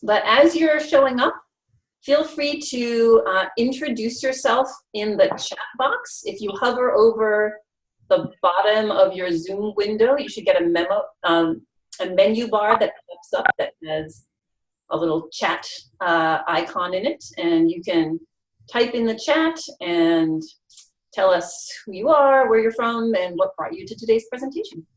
But as you're showing up, feel free to introduce yourself in the chat box. If you hover over the bottom of your Zoom window, you should get a menu bar that pops up that has a little chat icon in it, and you can type in the chat and tell us who you are, where you're from, and what brought you to today's presentation.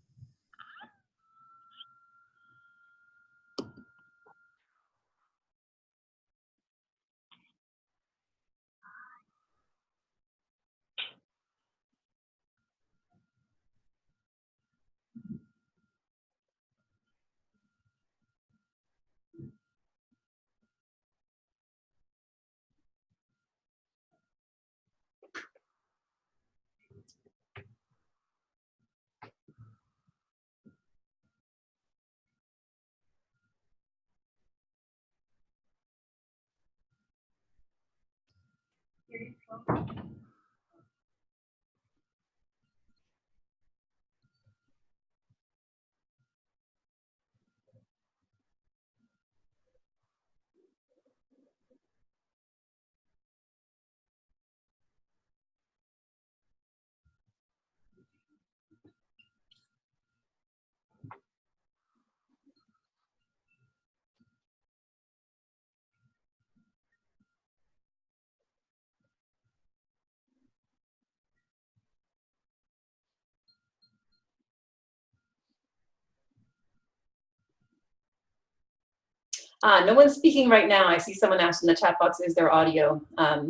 No one's speaking right now. I see someone asked in the chat box, is there audio? I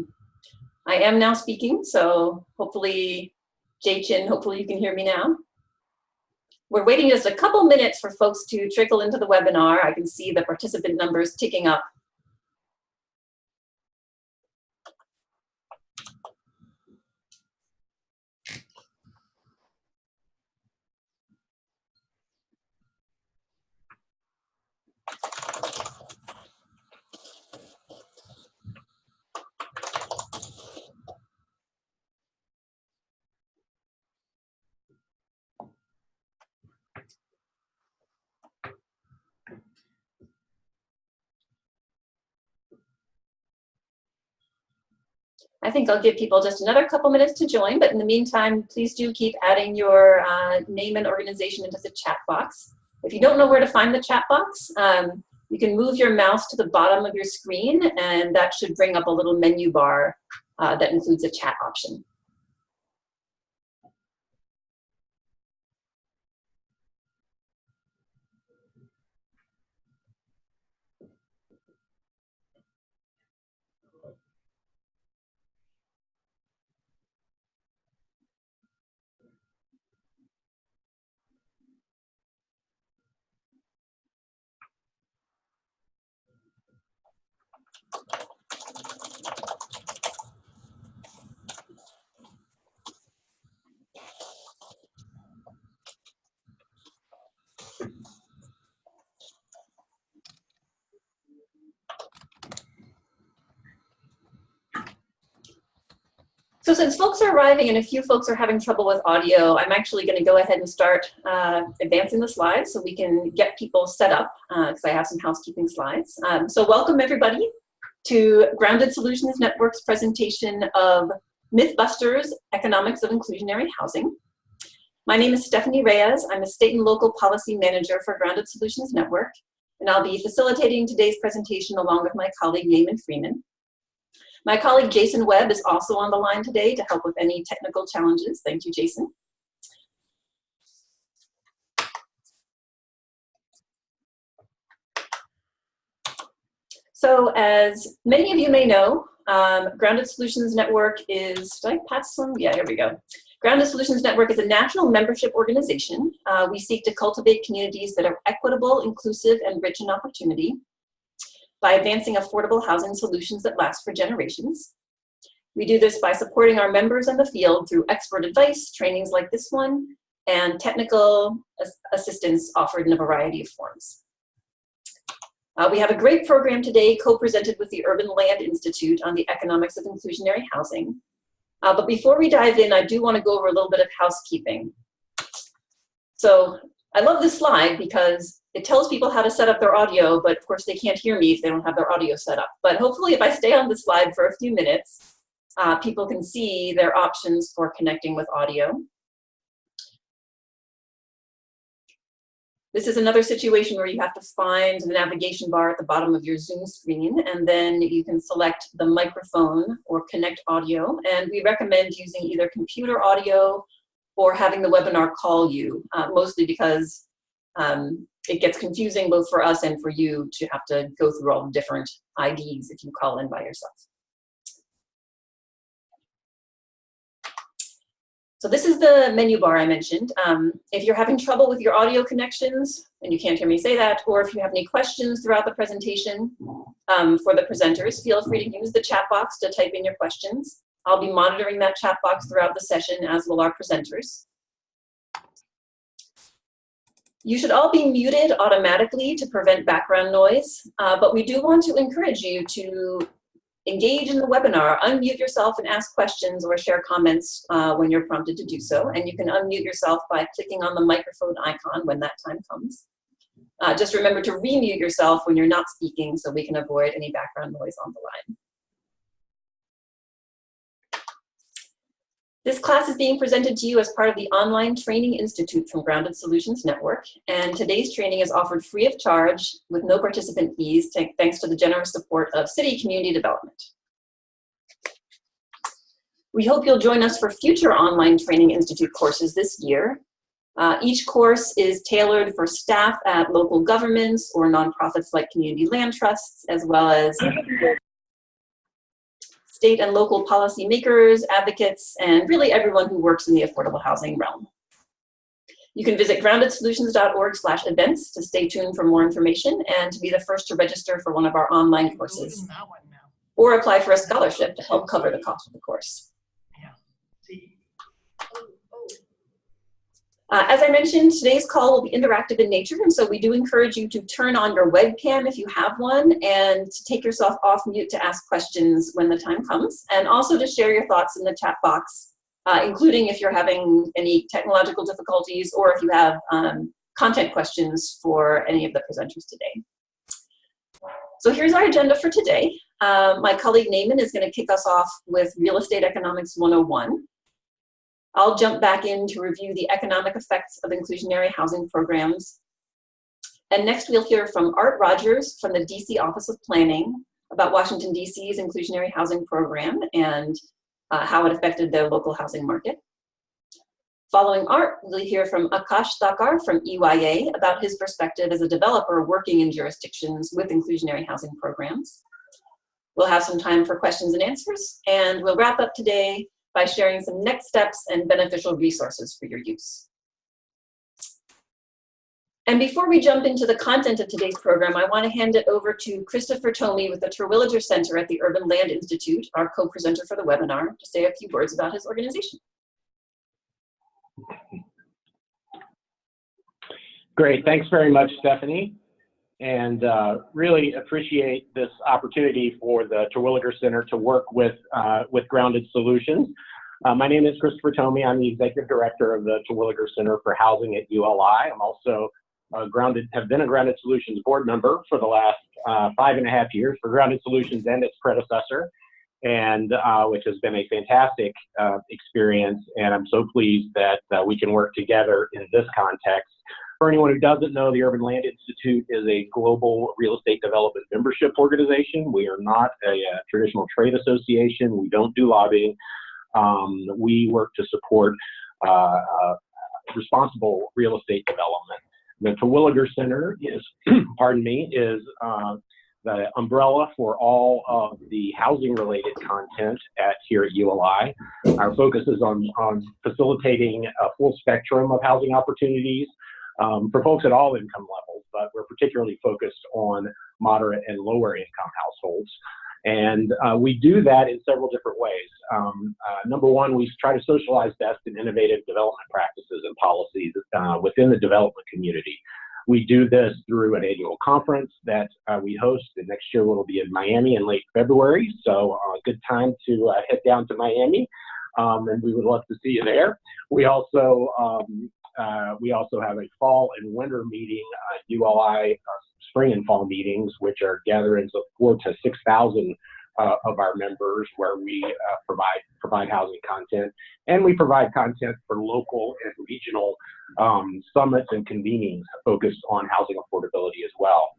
am now speaking, so hopefully, Jay-Chin, hopefully you can hear me now. We're waiting just a couple minutes for folks to trickle into the webinar. I can see the participant numbers ticking up. I think I'll give people just another couple minutes to join, but in the meantime, please do keep adding your name and organization into the chat box. If you don't know where to find the chat box, you can move your mouse to the bottom of your screen, and that should bring up a little menu bar that includes a chat option. So since folks are arriving and a few folks are having trouble with audio, I'm actually going to go ahead and start advancing the slides so we can get people set up, because I have some housekeeping slides. So welcome everybody to Grounded Solutions Network's presentation of Mythbusters, Economics of Inclusionary Housing. My name is Stephanie Reyes. I'm a state and local policy manager for Grounded Solutions Network, and I'll be facilitating today's presentation along with my colleague, Naaman Freeman. My colleague Jason Webb is also on the line today to help with any technical challenges. Thank you, Jason. So as many of you may know, Grounded Solutions Network is, did I pass some? Yeah, here we go. Grounded Solutions Network is a national membership organization. We seek to cultivate communities that are equitable, inclusive, and rich in opportunity by advancing affordable housing solutions that last for generations. We do this by supporting our members in the field through expert advice, trainings like this one, and technical assistance offered in a variety of forms. We have a great program today co-presented with the Urban Land Institute on the economics of inclusionary housing. But before we dive in, I do want to go over a little bit of housekeeping. So I love this slide because it tells people how to set up their audio, but of course they can't hear me if they don't have their audio set up. But hopefully if I stay on the slide for a few minutes, people can see their options for connecting with audio. This is another situation where you have to find the navigation bar at the bottom of your Zoom screen, and then you can select the microphone or connect audio. And we recommend using either computer audio or having the webinar call you, mostly because it gets confusing both for us and for you to have to go through all the different IDs if you call in by yourself. So this is the menu bar I mentioned. If you're having trouble with your audio connections, and you can't hear me say that, or if you have any questions throughout the presentation for the presenters, feel free to use the chat box to type in your questions. I'll be monitoring that chat box throughout the session, as will our presenters. You should all be muted automatically to prevent background noise, but we do want to encourage you to engage in the webinar, unmute yourself and ask questions or share comments when you're prompted to do so. And you can unmute yourself by clicking on the microphone icon when that time comes. Just remember to remute yourself when you're not speaking so we can avoid any background noise on the line. This class is being presented to you as part of the Online Training Institute from Grounded Solutions Network, and today's training is offered free of charge with no participant fees, thanks to the generous support of City Community Development. We hope you'll join us for future Online Training Institute courses this year. Each course is tailored for staff at local governments or nonprofits like community land trusts, as well as state and local policymakers, advocates, and really everyone who works in the affordable housing realm. You can visit groundedsolutions.org/events to stay tuned for more information and to be the first to register for one of our online courses, or apply for a scholarship to help cover the cost of the course. As I mentioned, today's call will be interactive in nature, and so we do encourage you to turn on your webcam if you have one, and to take yourself off mute to ask questions when the time comes, and also to share your thoughts in the chat box, including if you're having any technological difficulties or if you have content questions for any of the presenters today. So here's our agenda for today. My colleague Naaman is going to kick us off with Real Estate Economics 101. I'll jump back in to review the economic effects of inclusionary housing programs. And next we'll hear from Art Rodgers from the DC Office of Planning about Washington, DC's inclusionary housing program and how it affected their local housing market. Following Art, we'll hear from Aakash Thakkar from EYA about his perspective as a developer working in jurisdictions with inclusionary housing programs. We'll have some time for questions and answers, and we'll wrap up today by sharing some next steps and beneficial resources for your use. And before we jump into the content of today's program, I want to hand it over to Christopher Tomey with the Terwilliger Center at the Urban Land Institute, our co-presenter for the webinar, to say a few words about his organization. Great, thanks very much, Stephanie. And really appreciate this opportunity for the Terwilliger Center to work with Grounded Solutions. My name is Christopher Tomey. I'm the Executive Director of the Terwilliger Center for Housing at ULI. I'm also have been a Grounded Solutions board member for the last 5.5 years for Grounded Solutions and its predecessor, and which has been a fantastic experience. And I'm so pleased that we can work together in this context. For anyone who doesn't know, the Urban Land Institute is a global real estate development membership organization. We are not a traditional trade association. We don't do lobbying. We work to support responsible real estate development. The Terwilliger Center is, pardon me, is the umbrella for all of the housing-related content here at ULI. Our focus is on facilitating a full spectrum of housing opportunities for folks at all income levels, but we're particularly focused on moderate and lower income households. And we do that in several different ways. Number one, we try to socialize best and innovative development practices and policies within the development community. We do this through an annual conference that we host, and next year we'll be in Miami in late February, so a good time to head down to Miami, and we would love to see you there. We also we also have a fall and winter meeting, ULI spring and fall meetings, which are gatherings of 4,000 to 6,000 of our members, where we provide housing content, and we provide content for local and regional summits and convenings focused on housing affordability as well.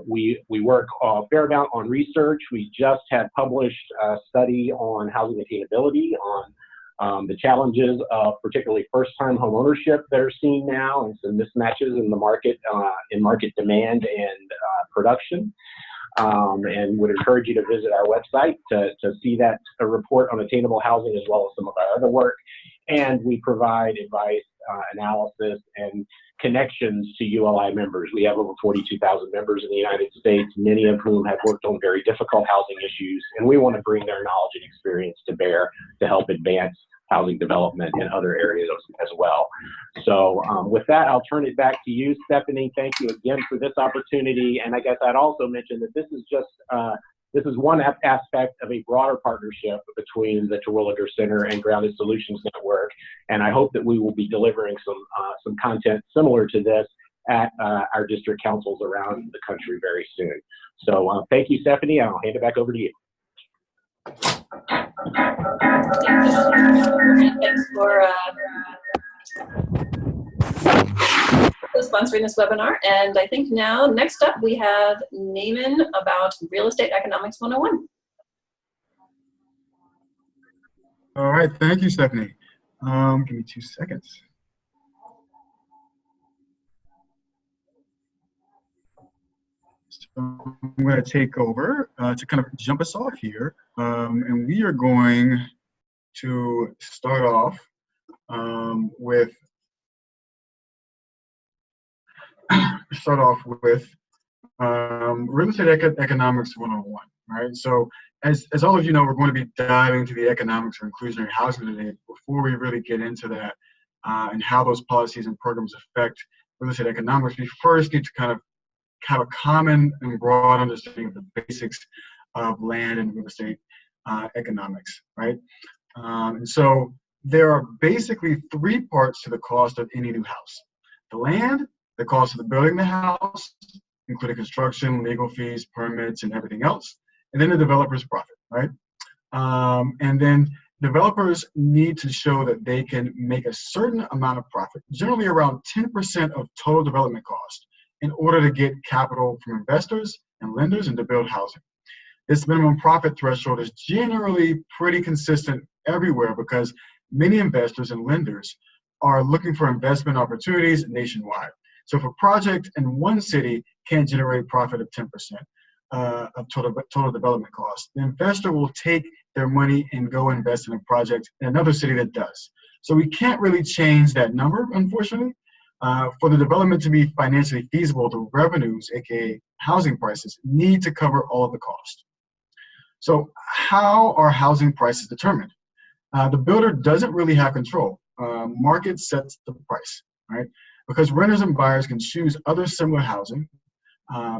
We work a fair amount on research. We just had published a study on housing attainability, on the challenges of particularly first-time home ownership that are seen now, and some mismatches in the market, in market demand and production. And would encourage you to visit our website to see that report on attainable housing, as well as some of our other work. And we provide advice, analysis, and connections to ULI members. We have over 42,000 members in the United States, many of whom have worked on very difficult housing issues, and we want to bring their knowledge and experience to bear to help advance housing development in other areas as well. So with that, I'll turn it back to you, Stephanie. Thank you again for this opportunity. And I guess I'd also mention that this is just this is one aspect of a broader partnership between the Terwilliger Center and Grounded Solutions Network. And I hope that we will be delivering some content similar to this at our district councils around the country very soon. So thank you, Stephanie, and I'll hand it back over to you. Thanks for sponsoring this webinar. And I think now, next up, we have Naaman about Real Estate Economics 101. All right, thank you, Stephanie. Give me 2 seconds. So I'm going to take over to kind of jump us off here. And we are going to start off with Real Estate Economics 101, right? So as all of you know, we're going to be diving into the economics of inclusionary housing today. Before we really get into that and how those policies and programs affect real estate economics, we first need to kind of have a common and broad understanding of the basics of land and real estate economics, right? And so there are basically 3 parts to the cost of any new house: the land, the cost of the building the house, including construction, legal fees, permits, and everything else, and then the developer's profit, right? And then developers need to show that they can make a certain amount of profit, generally around 10% of total development cost, in order to get capital from investors and lenders and to build housing. This minimum profit threshold is generally pretty consistent everywhere because many investors and lenders are looking for investment opportunities nationwide. So if a project in one city can't generate profit of 10% of total development costs, the investor will take their money and go invest in a project in another city that does. So we can't really change that number, unfortunately. For the development to be financially feasible, the revenues, aka housing prices, need to cover all of the cost. So how are housing prices determined? The builder doesn't really have control. Market sets the price, right? Because renters and buyers can choose other similar housing,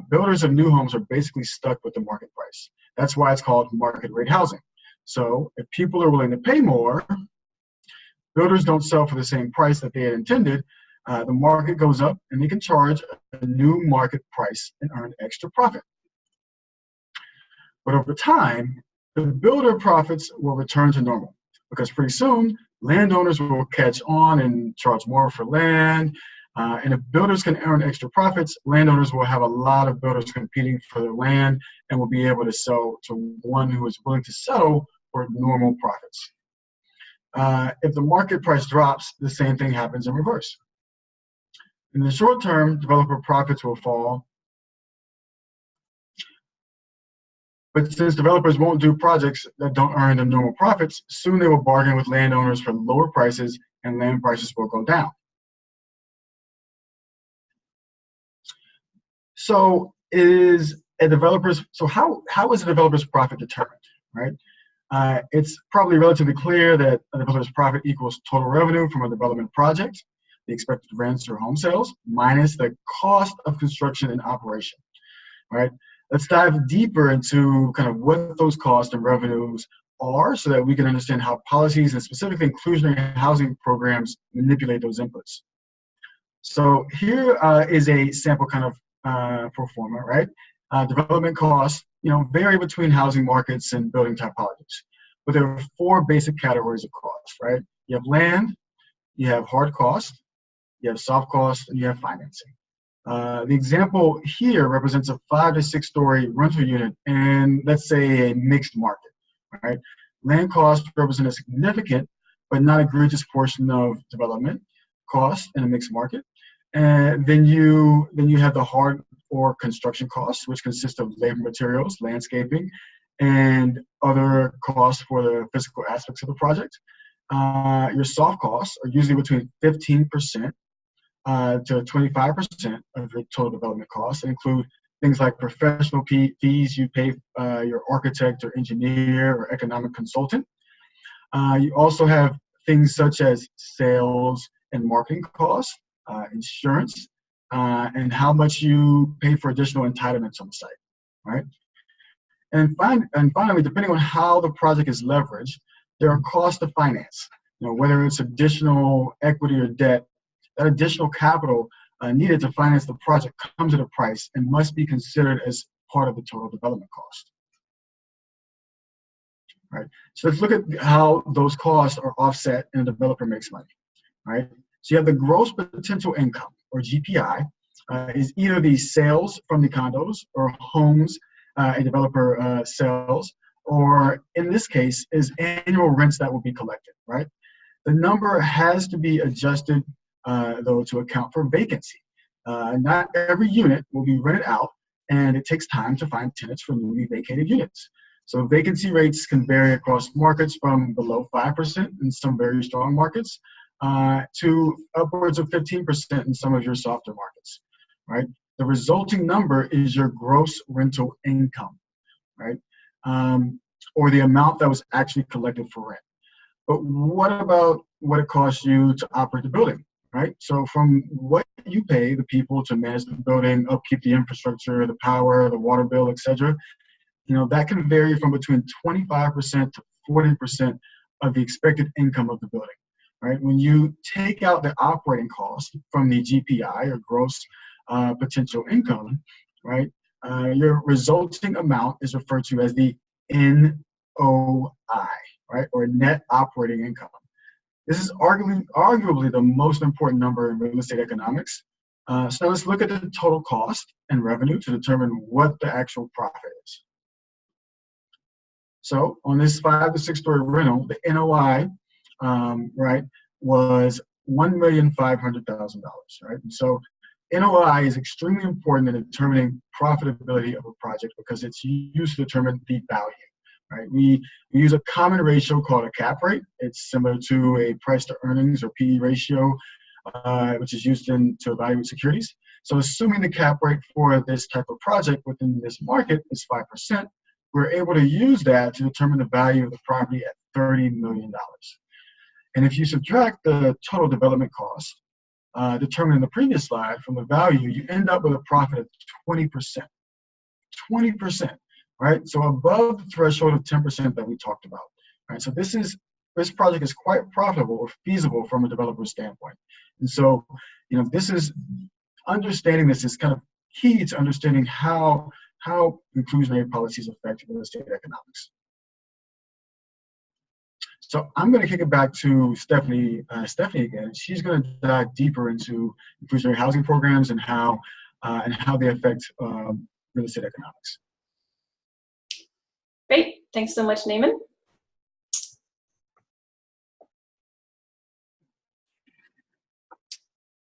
builders of new homes are basically stuck with the market price. That's why it's called market rate housing. So if people are willing to pay more, builders don't sell for the same price that they had intended. The market goes up and they can charge a new market price and earn extra profit. But over time, the builder profits will return to normal because pretty soon landowners will catch on and charge more for land. And if builders can earn extra profits, landowners will have a lot of builders competing for their land and will be able to sell to one who is willing to settle for normal profits. If the market price drops, the same thing happens in reverse. In the short term, developer profits will fall. But since developers won't do projects that don't earn them normal profits, soon they will bargain with landowners for lower prices and land prices will go down. So how is a developer's profit determined, right? It's probably relatively clear that a developer's profit equals total revenue from a development project, the expected rents or home sales, minus the cost of construction and operation, right? Let's dive deeper into kind of what those costs and revenues are so that we can understand how policies and specifically inclusionary housing programs manipulate those inputs. So here is a sample kind of pro forma, right? Development costs, vary between housing markets and building typologies. But there are 4 basic categories of cost, right? You have land, you have hard cost, you have soft cost, and you have financing. The example here represents a 5 to 6 story rental unit in, let's say, a mixed market, right? Land costs represent a significant but not egregious portion of development costs in a mixed market. And then you have the hard or construction costs, which consist of labor materials, landscaping, and other costs for the physical aspects of the project. Your soft costs are usually between 15% to 25% of your total development costs and include things like professional fees you pay your architect or engineer or economic consultant. You also have things such as sales and marketing costs, insurance, and how much you pay for additional entitlements on the site, right? And finally, depending on how the project is leveraged, there are costs to finance. Whether it's additional equity or debt, that additional capital needed to finance the project comes at a price and must be considered as part of the total development cost. Right. So let's look at how those costs are offset and a developer makes money. Right. So you have the gross potential income, or GPI, is either the sales from the condos or homes a developer sells, or in this case is annual rents that will be collected. Right. The number has to be adjusted though to account for vacancy. Not every unit will be rented out, and it takes time to find tenants for newly vacated units. So vacancy rates can vary across markets from below 5% in some very strong markets to upwards of 15% in some of your softer markets, right? The resulting number is your gross rental income, right? Or the amount that was actually collected for rent. But what about what it costs you to operate the building, right? So from what you pay the people to manage the building, upkeep the infrastructure, the power, the water bill, etc., that can vary from between 25% to 40% of the expected income of the building, right? When you take out the operating cost from the GPI, or gross potential income, right, your resulting amount is referred to as the NOI, right, or net operating income. This is arguably the most important number in real estate economics. So let's look at the total cost and revenue to determine what the actual profit is. So on this 5 to 6 story rental, the NOI, right, was $1,500,000, right? And so NOI is extremely important in determining profitability of a project because it's used to determine the value, right? We use a common ratio called a cap rate. It's similar to a price to earnings or PE ratio, which is used to evaluate securities. So assuming the cap rate for this type of project within this market is 5%, we're able to use that to determine the value of the property at $30 million. And if you subtract the total development cost determined in the previous slide from the value, you end up with a profit of 20%. 20%, right? So above the threshold of 10% that we talked about, right? So this project is quite profitable or feasible from a developer's standpoint. And so, understanding this is kind of key to understanding how inclusionary policies affect real estate economics. So I'm going to kick it back to Stephanie again. She's going to dive deeper into inclusionary housing programs and how they affect real estate economics. Great, thanks so much, Naaman.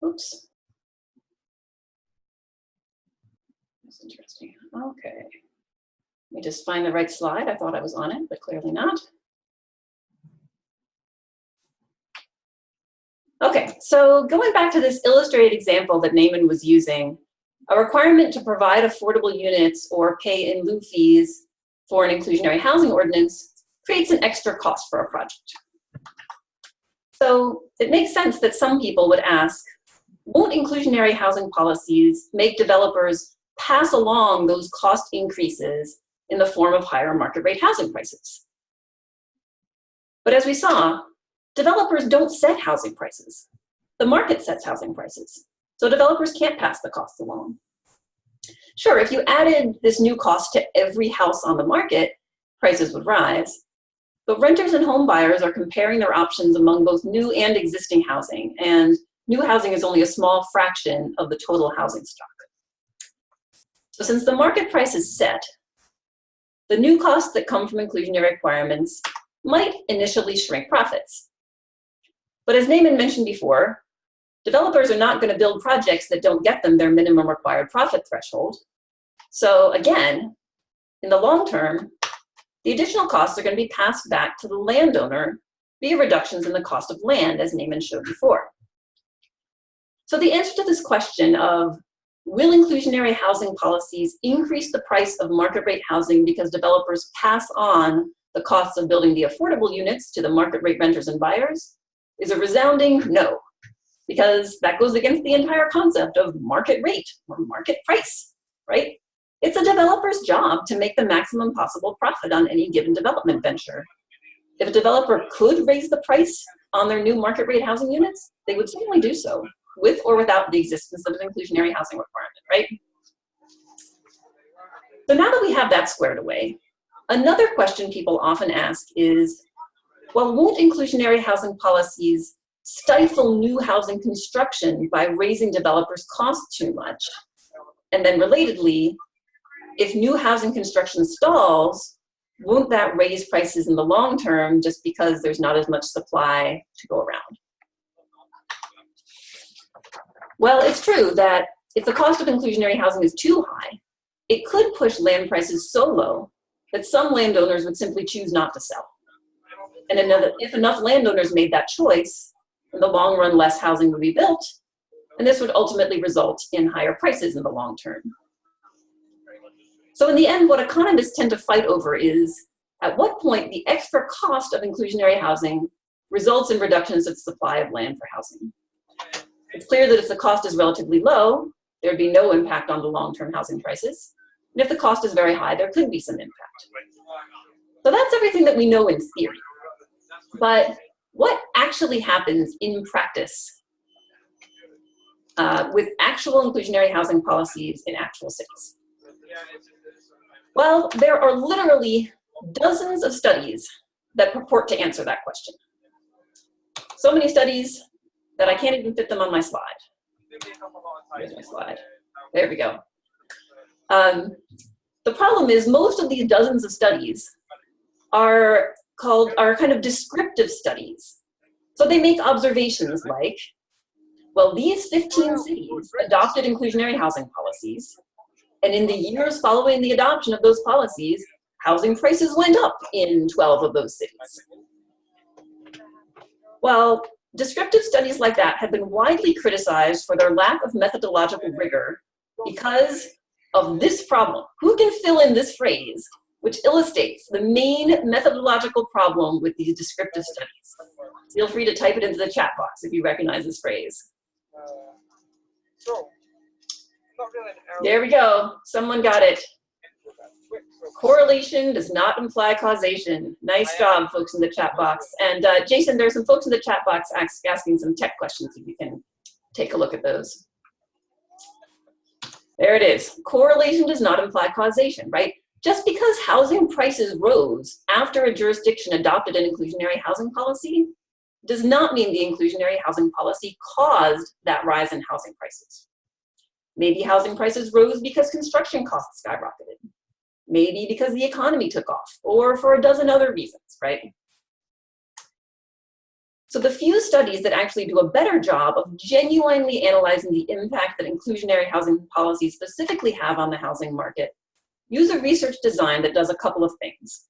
Oops. That's interesting. Okay. Let me just find the right slide. I thought I was on it, but clearly not. Okay, so going back to this illustrated example that Naaman was using, a requirement to provide affordable units or pay in lieu fees for an inclusionary housing ordinance creates an extra cost for a project. So it makes sense that some people would ask, won't inclusionary housing policies make developers pass along those cost increases in the form of higher market rate housing prices? But as we saw, developers don't set housing prices. The market sets housing prices. So developers can't pass the costs along. Sure, if you added this new cost to every house on the market, prices would rise. But renters and home buyers are comparing their options among both new and existing housing, and new housing is only a small fraction of the total housing stock. So since the market price is set, the new costs that come from inclusionary requirements might initially shrink profits. But as Naaman mentioned before, developers are not going to build projects that don't get them their minimum required profit threshold. So again, in the long term, the additional costs are going to be passed back to the landowner via reductions in the cost of land, as Naaman showed before. So the answer to this question of, will inclusionary housing policies increase the price of market rate housing because developers pass on the costs of building the affordable units to the market rate renters and buyers, is a resounding no, because that goes against the entire concept of market rate or market price, right? It's a developer's job to make the maximum possible profit on any given development venture. If a developer could raise the price on their new market rate housing units, they would certainly do so, with or without the existence of an inclusionary housing requirement, right? So now that we have that squared away, another question people often ask is, well, won't inclusionary housing policies stifle new housing construction by raising developers' costs too much? And then relatedly, if new housing construction stalls, won't that raise prices in the long term just because there's not as much supply to go around? Well, it's true that if the cost of inclusionary housing is too high, it could push land prices so low that some landowners would simply choose not to sell. And if enough landowners made that choice, in the long run, less housing would be built, and this would ultimately result in higher prices in the long term. So in the end, what economists tend to fight over is, at what point the extra cost of inclusionary housing results in reductions of the supply of land for housing. It's clear that if the cost is relatively low, there'd be no impact on the long-term housing prices. And if the cost is very high, there could be some impact. So that's everything that we know in theory. But what actually happens in practice with actual inclusionary housing policies in actual cities? Well, there are literally dozens of studies that purport to answer that question. So many studies that I can't even fit them on my slide. Here's my slide. There we go. The problem is most of these dozens of studies are kind of descriptive studies. So they make observations like, well, these 15 cities adopted inclusionary housing policies, and in the years following the adoption of those policies, housing prices went up in 12 of those cities. Well, descriptive studies like that have been widely criticized for their lack of methodological rigor because of this problem. Who can fill in this phrase, which illustrates the main methodological problem with these descriptive studies? Feel free to type it into the chat box if you recognize this phrase. There we go. Someone got it. Correlation does not imply causation. Nice job, folks in the chat box. And Jason, there's some folks in the chat box asking some tech questions, if you can take a look at those. There it is. Correlation does not imply causation, right? Just because housing prices rose after a jurisdiction adopted an inclusionary housing policy does not mean the inclusionary housing policy caused that rise in housing prices. Maybe housing prices rose because construction costs skyrocketed. Maybe because the economy took off, or for a dozen other reasons, right? So the few studies that actually do a better job of genuinely analyzing the impact that inclusionary housing policies specifically have on the housing market use a research design that does a couple of things.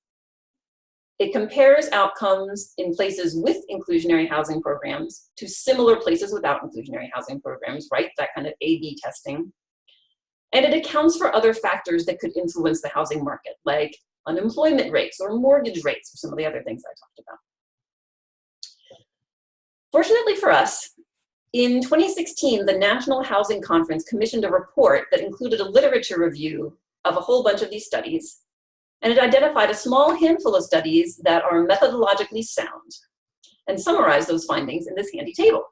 It compares outcomes in places with inclusionary housing programs to similar places without inclusionary housing programs, right? That kind of A/B testing. And it accounts for other factors that could influence the housing market, like unemployment rates or mortgage rates, or some of the other things I talked about. Fortunately for us, in 2016, the National Housing Conference commissioned a report that included a literature review of a whole bunch of these studies And it identified a small handful of studies that are methodologically sound and summarized those findings in this handy table.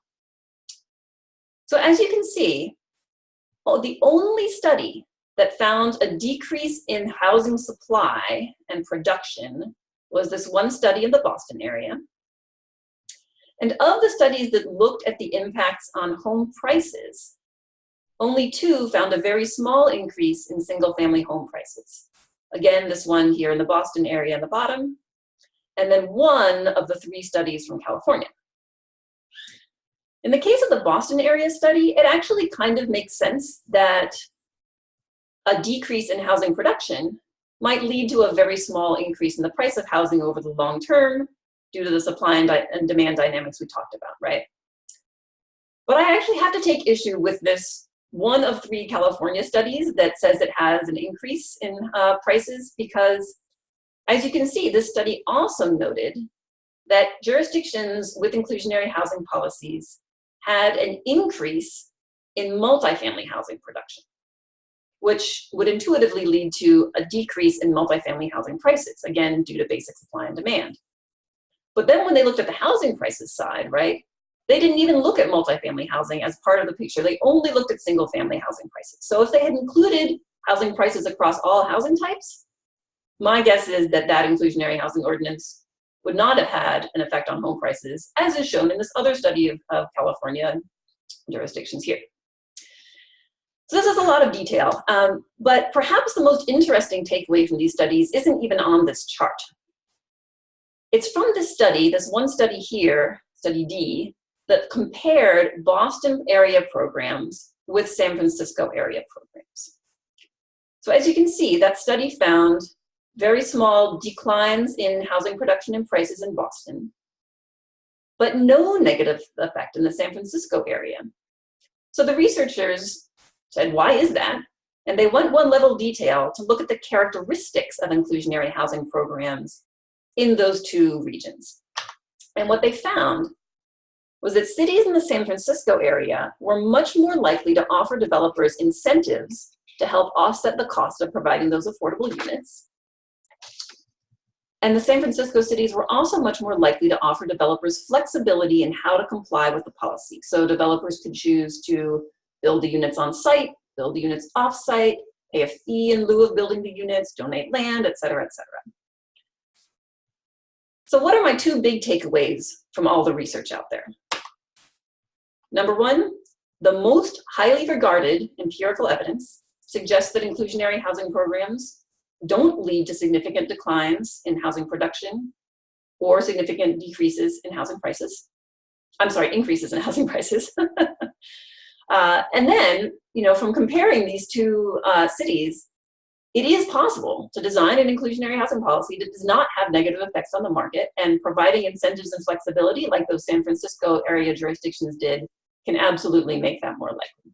So as you can see, the only study that found a decrease in housing supply and production was this one study in the Boston area. And of the studies that looked at the impacts on home prices, only 2 found a very small increase in single-family home prices. Again, this one here in the Boston area at the bottom, and then 1 of the 3 studies from California. In the case of the Boston area study, it actually kind of makes sense that a decrease in housing production might lead to a very small increase in the price of housing over the long term due to the supply and demand dynamics we talked about, right? But I actually have to take issue with this 1 of 3 California studies that says it has an increase in prices, because as you can see, this study also noted that jurisdictions with inclusionary housing policies had an increase in multifamily housing production, which would intuitively lead to a decrease in multifamily housing prices, again, due to basic supply and demand. But then when they looked at the housing prices side, right, they didn't even look at multifamily housing as part of the picture. They only looked at single family housing prices. So if they had included housing prices across all housing types, my guess is that that inclusionary housing ordinance would not have had an effect on home prices, as is shown in this other study of California jurisdictions here. So this is a lot of detail, but perhaps the most interesting takeaway from these studies isn't even on this chart. It's from this study, this one study here, study D, that compared Boston area programs with San Francisco area programs. So as you can see, that study found very small declines in housing production and prices in Boston, but no negative effect in the San Francisco area. So the researchers said, why is that? And they went 1 level detail to look at the characteristics of inclusionary housing programs in those 2 regions. And what they found was that cities in the San Francisco area were much more likely to offer developers incentives to help offset the cost of providing those affordable units. And the San Francisco cities were also much more likely to offer developers flexibility in how to comply with the policy. So developers could choose to build the units on site, build the units off site, pay a fee in lieu of building the units, donate land, et cetera, et cetera. So what are my 2 big takeaways from all the research out there? Number 1, the most highly regarded empirical evidence suggests that inclusionary housing programs don't lead to significant declines in housing production or significant decreases in housing prices. I'm sorry, increases in housing prices. And then, from comparing these 2 cities, it is possible to design an inclusionary housing policy that does not have negative effects on the market, and providing incentives and flexibility like those San Francisco area jurisdictions did can absolutely make that more likely.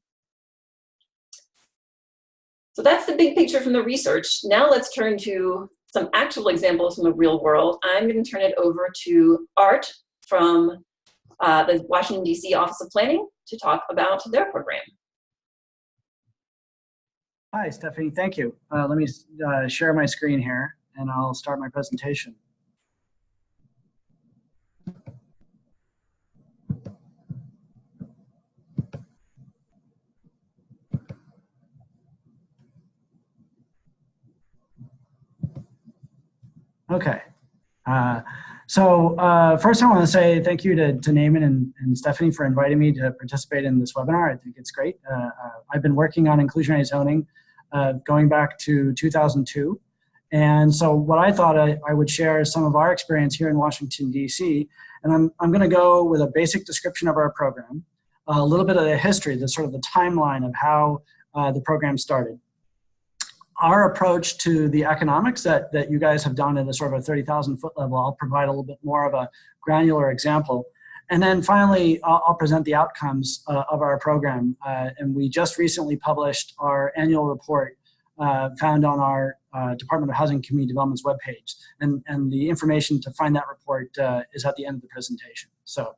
So that's the big picture from the research. Now let's turn to some actual examples from the real world. I'm going to turn it over to Art from the Washington, D.C. Office of Planning to talk about their program. Hi, Stephanie. Thank you. Let me share my screen here, and I'll start my presentation. Okay. First I want to say thank you to Naaman and Stephanie for inviting me to participate in this webinar. I think it's great. I've been working on inclusionary zoning going back to 2002. And so what I thought I would share is some of our experience here in Washington, D.C. And I'm going to go with a basic description of our program, a little bit of the history, the sort of the timeline of how the program started. Our approach to the economics that you guys have done at a sort of a 30,000 foot level, I'll provide a little bit more of a granular example. And then finally, I'll present the outcomes of our program. And we just recently published our annual report found on our Department of Housing and Community Development's webpage. And the information to find that report is at the end of the presentation. So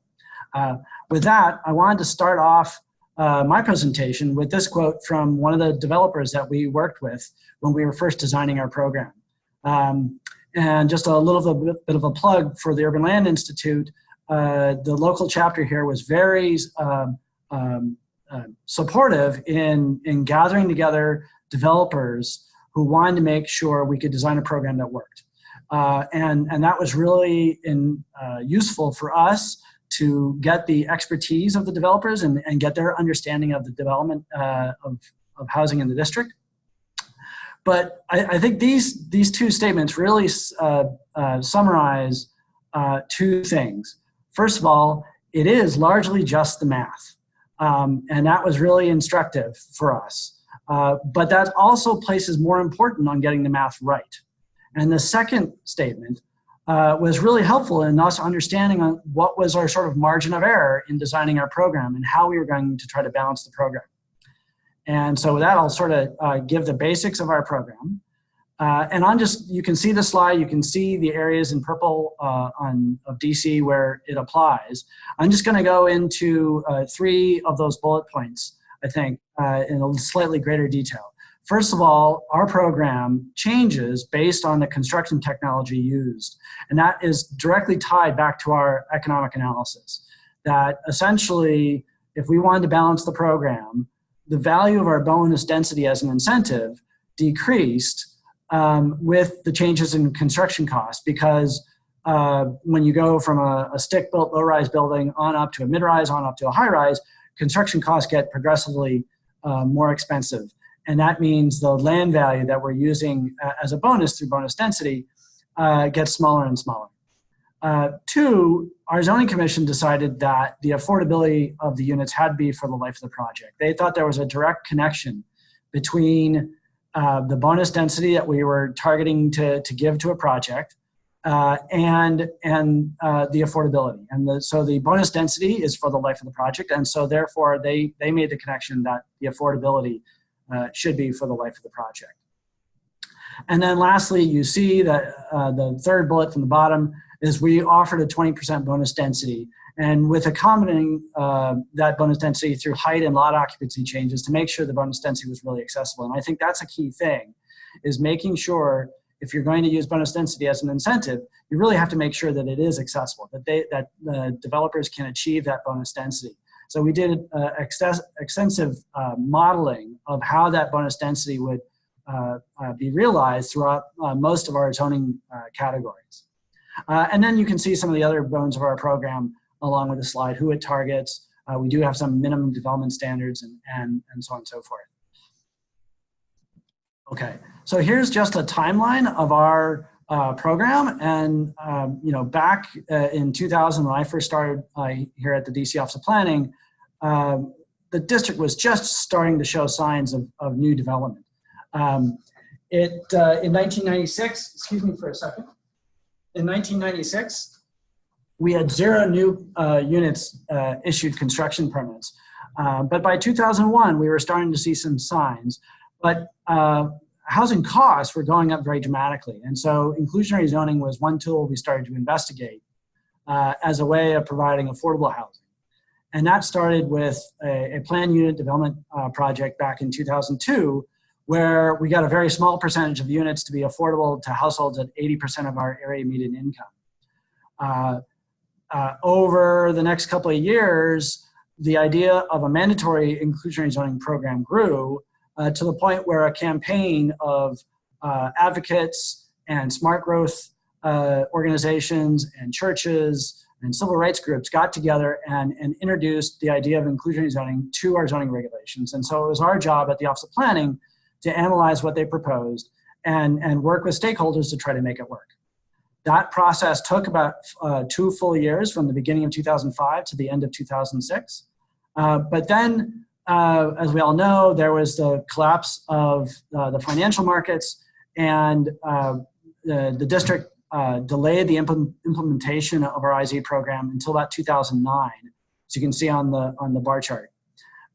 with that, I wanted to start off my presentation with this quote from one of the developers that we worked with when we were first designing our program. And just a little bit of a plug for the Urban Land Institute. The local chapter here was very supportive in gathering together developers who wanted to make sure we could design a program that worked. And that was really useful for us to get the expertise of the developers and get their understanding of the development of housing in the district. But I think these two statements really summarize two things. First of all, it is largely just the math. And that was really instructive for us. But that also places more importance on getting the math right. And the second statement was really helpful in us understanding what was our sort of margin of error in designing our program and how we were going to try to balance the program. And so with that, I'll sort of give the basics of our program. And you can see the slide, you can see the areas in purple of DC where it applies. I'm just going to go into 3 of those bullet points, I think, in a slightly greater detail. First of all, our program changes based on the construction technology used. And that is directly tied back to our economic analysis. That essentially, if we wanted to balance the program, the value of our bonus density as an incentive decreased with the changes in construction costs, because when you go from a stick-built low-rise building on up to a mid-rise, on up to a high-rise, construction costs get progressively more expensive. And that means the land value that we're using as a bonus through bonus density gets smaller and smaller. 2, our zoning commission decided that the affordability of the units had to be for the life of the project. They thought there was a direct connection between the bonus density that we were targeting to give to a project and the affordability. And so the bonus density is for the life of the project. And so therefore they made the connection that the affordability should be for the life of the project. And then lastly, you see that the third bullet from the bottom is we offered a 20% bonus density, and with accommodating that bonus density through height and lot occupancy changes to make sure the bonus density was really accessible. And I think that's a key thing, is making sure if you're going to use bonus density as an incentive, you really have to make sure that it is accessible, that the developers can achieve that bonus density. So we did extensive modeling of how that bonus density would be realized throughout most of our zoning categories. And then you can see some of the other bones of our program along with the slide, who it targets. We do have some minimum development standards and so on and so forth. Okay, so here's just a timeline of our program. And back in 2000, when I first started here at the DC Office of Planning, the district was just starting to show signs of new development. In 1996, excuse me for a second, in 1996, we had 0 new units issued construction permits. But by 2001, we were starting to see some signs. But housing costs were going up very dramatically. And so inclusionary zoning was one tool we started to investigate as a way of providing affordable housing. And that started with a planned unit development project back in 2002, where we got a very small percentage of units to be affordable to households at 80% of our area median income. Over the next couple of years, the idea of a mandatory inclusionary zoning program grew to the point where a campaign of advocates and smart growth organizations and churches and civil rights groups got together and introduced the idea of inclusionary zoning to our zoning regulations. And so it was our job at the Office of Planning to analyze what they proposed and work with stakeholders to try to make it work. That process took about 2 full years, from the beginning of 2005 to the end of 2006. But then, as we all know, there was the collapse of the financial markets, and the district delayed the implementation of our IZ program until about 2009, as you can see on the bar chart.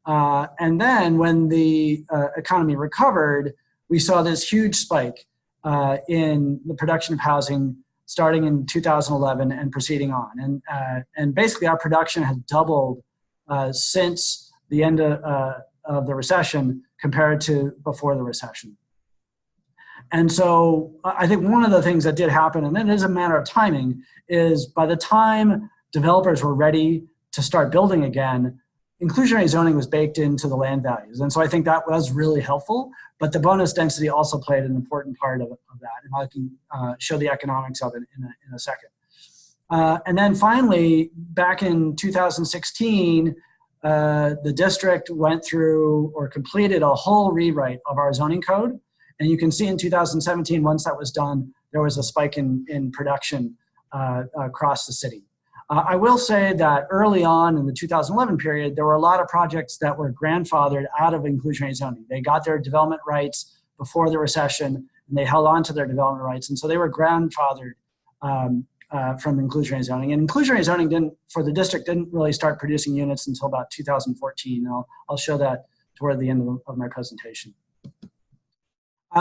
And then when the economy recovered, we saw this huge spike in the production of housing starting in 2011 and proceeding on. And basically our production has doubled since the end of the recession compared to before the recession. And so I think one of the things that did happen, and it is a matter of timing, is by the time developers were ready to start building again, inclusionary zoning was baked into the land values. And so I think that was really helpful, but the bonus density also played an important part of that. And I can show the economics of it in a second. And then finally, back in 2016, the district went through or completed a whole rewrite of our zoning code. And you can see in 2017, once that was done, there was a spike in production across the city. I will say that early on in the 2011 period, there were a lot of projects that were grandfathered out of inclusionary zoning. They got their development rights before the recession, and they held on to their development rights. And so they were grandfathered from inclusionary zoning. And inclusionary zoning for the district didn't really start producing units until about 2014. I'll show that toward the end of my presentation.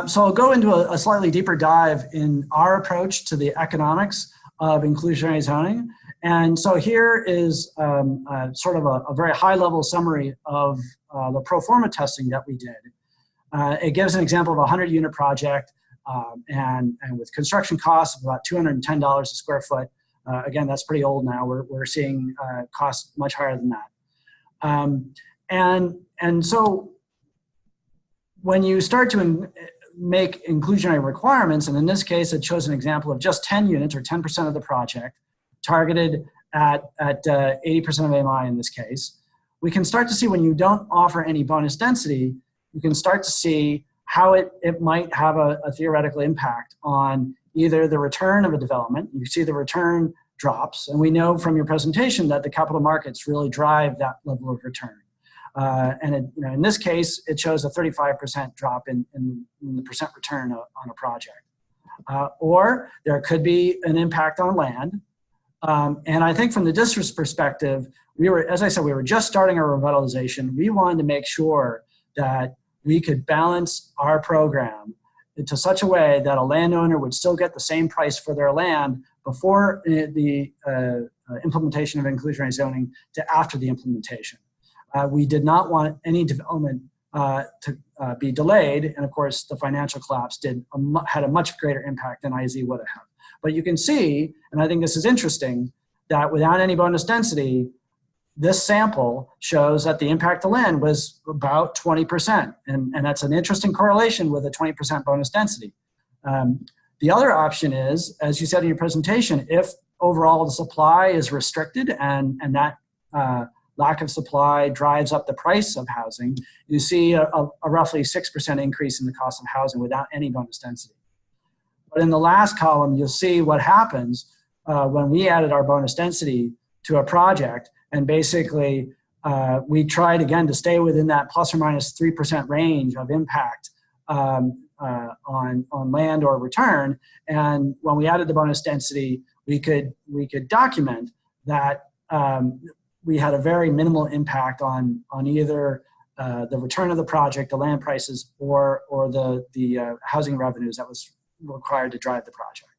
So I'll go into a slightly deeper dive in our approach to the economics of inclusionary zoning. And so here is sort of a very high-level summary of the pro forma testing that we did. It gives an example of a 100-unit project and with construction costs of about $210 a square foot. Again, that's pretty old now. We're seeing costs much higher than that. And so when you start to make inclusionary requirements, and in this case, it shows an example of just 10 units or 10% of the project, targeted at 80% of AMI in this case, we can start to see when you don't offer any bonus density, you can start to see how it might have a theoretical impact on either the return of a development. You see the return drops, and we know from your presentation that the capital markets really drive that level of return. And in this case, it shows a 35% drop in the percent return on a project. Or there could be an impact on land. And I think from the district's perspective, as I said, we were just starting our revitalization. We wanted to make sure that we could balance our program into such a way that a landowner would still get the same price for their land before the implementation of inclusionary zoning to after the implementation. We did not want any development to be delayed, and of course the financial collapse had a much greater impact than IZ would have. But you can see, and I think this is interesting, that without any bonus density, this sample shows that the impact to land was about 20%, and that's an interesting correlation with a 20% bonus density. The other option is, as you said in your presentation, if overall the supply is restricted and that lack of supply drives up the price of housing, you see a roughly 6% increase in the cost of housing without any bonus density. But in the last column, you'll see what happens when we added our bonus density to a project, and basically we tried again to stay within that plus or minus 3% range of impact on land or return. And when we added the bonus density, we could document that we had a very minimal impact on either the return of the project, the land prices, or the housing revenues that was required to drive the project.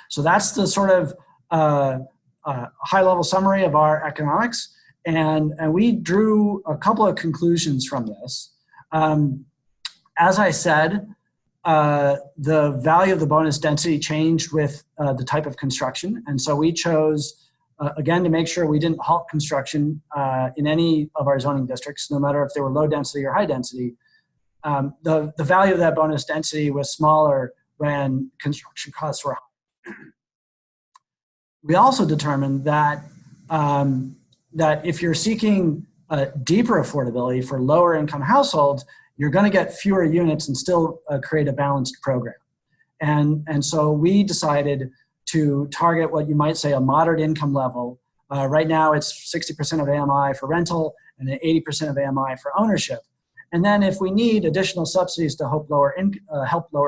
So that's the sort of high-level summary of our economics, and we drew a couple of conclusions from this. As I said, the value of the bonus density changed with the type of construction, and so we chose again, to make sure we didn't halt construction in any of our zoning districts, no matter if they were low density or high density. The value of that bonus density was smaller when construction costs were high. We also determined that, that if you're seeking deeper affordability for lower income households, you're going to get fewer units and still create a balanced program. And so we decided to target what you might say a moderate income level. Right now it's 60% of AMI for rental and then 80% of AMI for ownership. And then if we need additional subsidies to help lower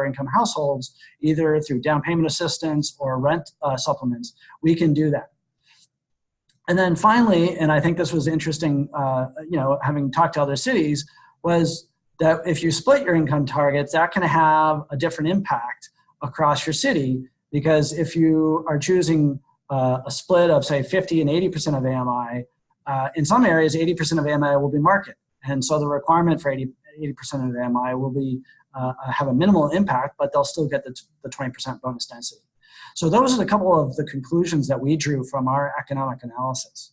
income households, either through down payment assistance or rent supplements, we can do that. And then finally, and I think this was interesting, having talked to other cities, was that if you split your income targets, that can have a different impact across your city. Because if you are choosing a split of, say, 50 and 80% of AMI, in some areas, 80% of AMI will be market. And so the requirement for 80% of the MI will be have a minimal impact, but they'll still get the 20% bonus density. So those are a couple of the conclusions that we drew from our economic analysis.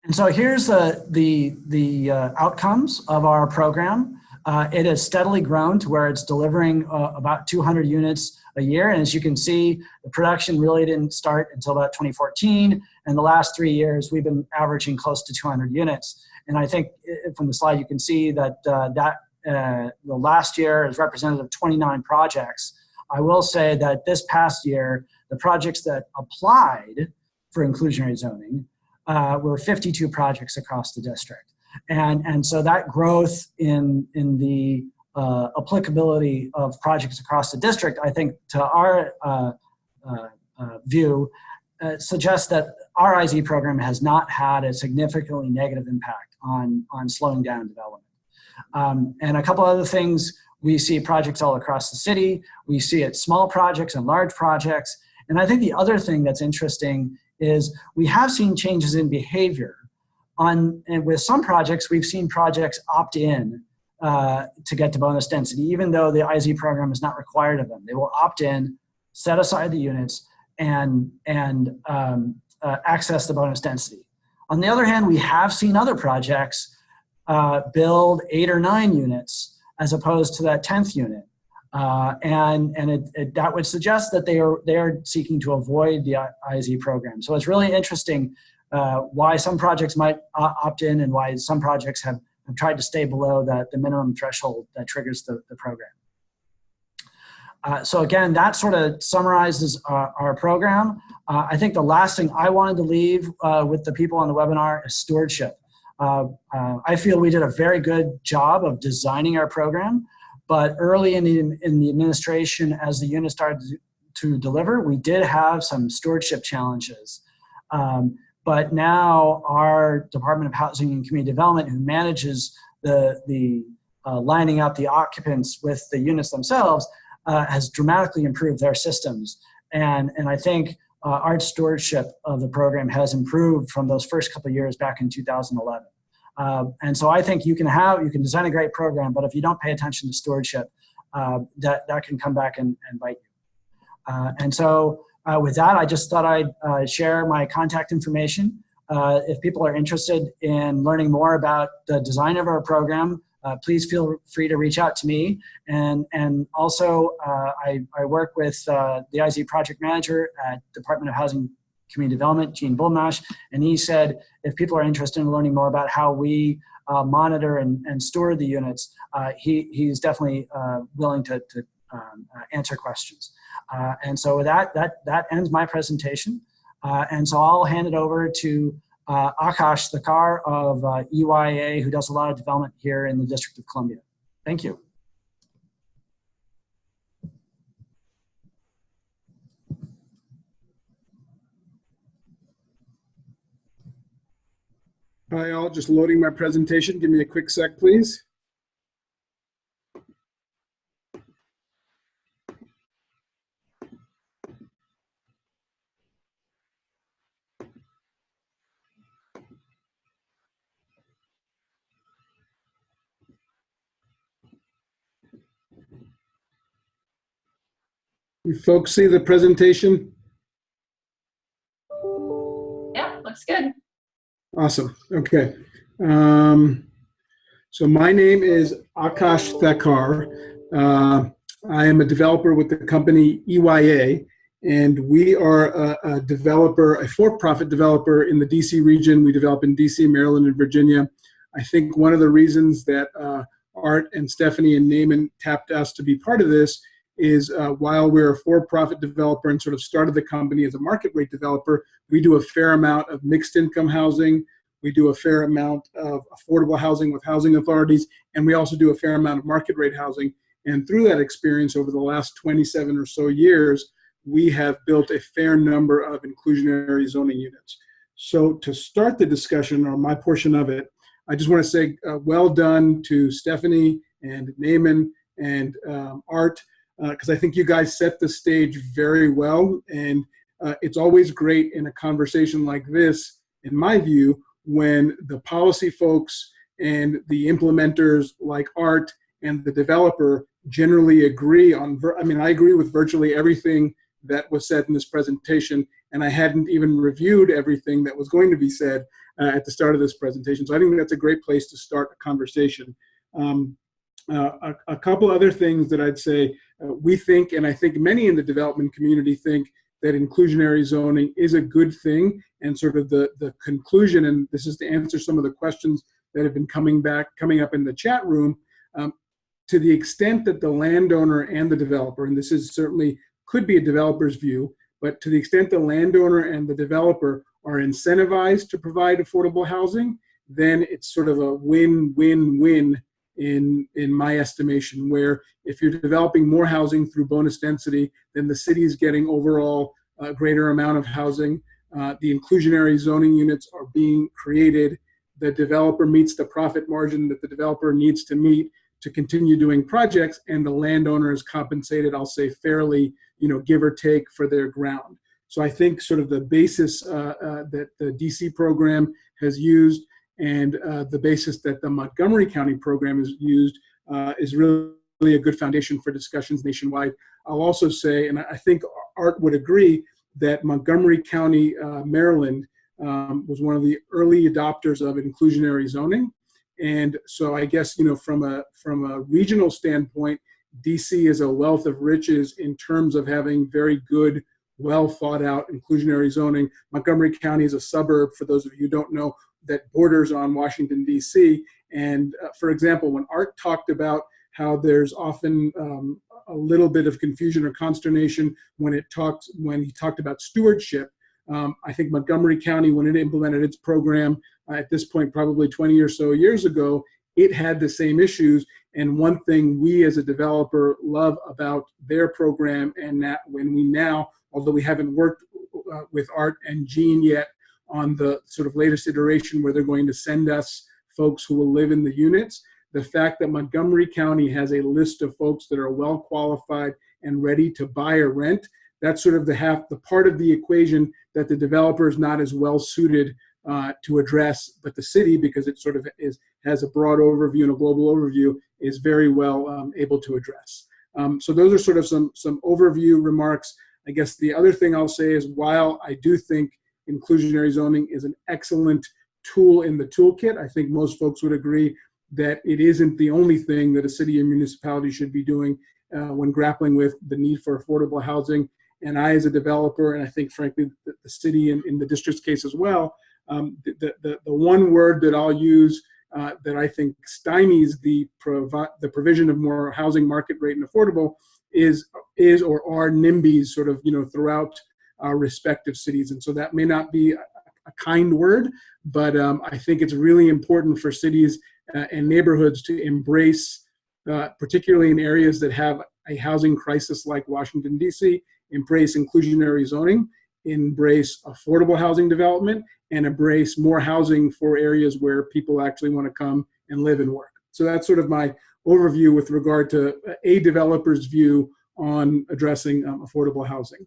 And so here's the outcomes of our program. It has steadily grown to where it's delivering about 200 units a year. And as you can see, the production really didn't start until about 2014. And the last 3 years, we've been averaging close to 200 units. And I think from the slide, you can see that the last year is representative of 29 projects. I will say that this past year, the projects that applied for inclusionary zoning were 52 projects across the district. And so that growth in the applicability of projects across the district, I think to our view, suggests that our IZ program has not had a significantly negative impact on slowing down development. And a couple other things, we see projects all across the city. We see it small projects and large projects. And I think the other thing that's interesting is we have seen changes in behavior. And with some projects, we've seen projects opt in to get to bonus density, even though the IZ program is not required of them. They will opt in, set aside the units, and access the bonus density. On the other hand, we have seen other projects build 8 or 9 units as opposed to that 10th unit. That would suggest that they are seeking to avoid the IZ program. So it's really interesting why some projects might opt in and why some projects have tried to stay below the minimum threshold that triggers the program. So again, that sort of summarizes our program. I think the last thing I wanted to leave with the people on the webinar is stewardship. I feel we did a very good job of designing our program, but early in the administration, as the unit started to deliver, we did have some stewardship challenges. But now our Department of Housing and Community Development, who manages the lining up the occupants with the units themselves, has dramatically improved their systems. And I think our stewardship of the program has improved from those first couple of years back in 2011. And so I think you can design a great program, but if you don't pay attention to stewardship, that can come back and bite you. And so with that, I just thought I'd share my contact information. If people are interested in learning more about the design of our program, please feel free to reach out to me. And also, I work with the IZ project manager at Department of Housing Community Development, Gene Bullmash, and he said if people are interested in learning more about how we monitor and store the units, he's definitely willing to answer questions. And so with that ends my presentation. And so I'll hand it over to Aakash Thakkar of EYA, who does a lot of development here in the District of Columbia. Thank you. Hi all, just loading my presentation. Give me a quick sec, please. You folks see the presentation? Yeah, looks good. Awesome. Okay. So my name is Aakash Thakkar. I am a developer with the company EYA, and we are a developer, a for-profit developer in the DC region. We develop in DC, Maryland, and Virginia. I think one of the reasons that Art and Stephanie and Naaman tapped us to be part of this is while we're a for-profit developer and sort of started the company as a market rate developer, we do a fair amount of mixed income housing. We do a fair amount of affordable housing with housing authorities, and we also do a fair amount of market rate housing. And through that experience over the last 27 or so years, we have built a fair number of inclusionary zoning units. So to start the discussion, or my portion of it, I just want to say well done to Stephanie and Naaman and Art, because I think you guys set the stage very well. And it's always great in a conversation like this, in my view, when the policy folks and the implementers like Art and the developer generally agree on, I agree with virtually everything that was said in this presentation, and I hadn't even reviewed everything that was going to be said at the start of this presentation. So I think that's a great place to start a conversation. A couple other things that I'd say, we think, and I think many in the development community think, that inclusionary zoning is a good thing, and sort of the conclusion, and this is to answer some of the questions that have been coming up in the chat room, to the extent that the landowner and the developer, and this is certainly could be a developer's view, but to the extent the landowner and the developer are incentivized to provide affordable housing, then it's sort of a win-win-win in my estimation, where if you're developing more housing through bonus density, then the city is getting overall a greater amount of housing. The inclusionary zoning units are being created. The developer meets the profit margin that the developer needs to meet to continue doing projects, and the landowner is compensated, I'll say fairly, give or take, for their ground. So I think sort of the basis that the DC program has used, and the basis that the Montgomery County program has used is really a good foundation for discussions nationwide. I'll also say, and I think Art would agree, that Montgomery County, Maryland, was one of the early adopters of inclusionary zoning. And so I guess, from a regional standpoint, DC is a wealth of riches in terms of having very good, well thought out inclusionary zoning. Montgomery County is a suburb, for those of you who don't know, that borders on Washington, D.C. And for example, when Art talked about how there's often a little bit of confusion or consternation when he talked about stewardship, I think Montgomery County, when it implemented its program at this point, probably 20 or so years ago, it had the same issues. And one thing we as a developer love about their program, and that when we now, although we haven't worked with Art and Jean yet on the sort of latest iteration where they're going to send us folks who will live in the units, the fact that Montgomery County has a list of folks that are well qualified and ready to buy or rent, that's sort of the part of the equation that the developer is not as well suited to address, but the city, because it sort of has a broad overview and a global overview, is very well able to address. So those are sort of some overview remarks. I guess the other thing I'll say is, while I do think inclusionary zoning is an excellent tool in the toolkit, I think most folks would agree that it isn't the only thing that a city or municipality should be doing when grappling with the need for affordable housing. And I, as a developer, and I think frankly the city in the district's case as well, the one word that I'll use that I think stymies the provision of more housing market rate and affordable is or are NIMBYs sort of throughout our respective cities. And so that may not be a kind word, but I think it's really important for cities and neighborhoods to embrace, particularly in areas that have a housing crisis like Washington, D.C., embrace inclusionary zoning, embrace affordable housing development, and embrace more housing for areas where people actually want to come and live and work. So that's sort of my overview with regard to a developer's view on addressing affordable housing.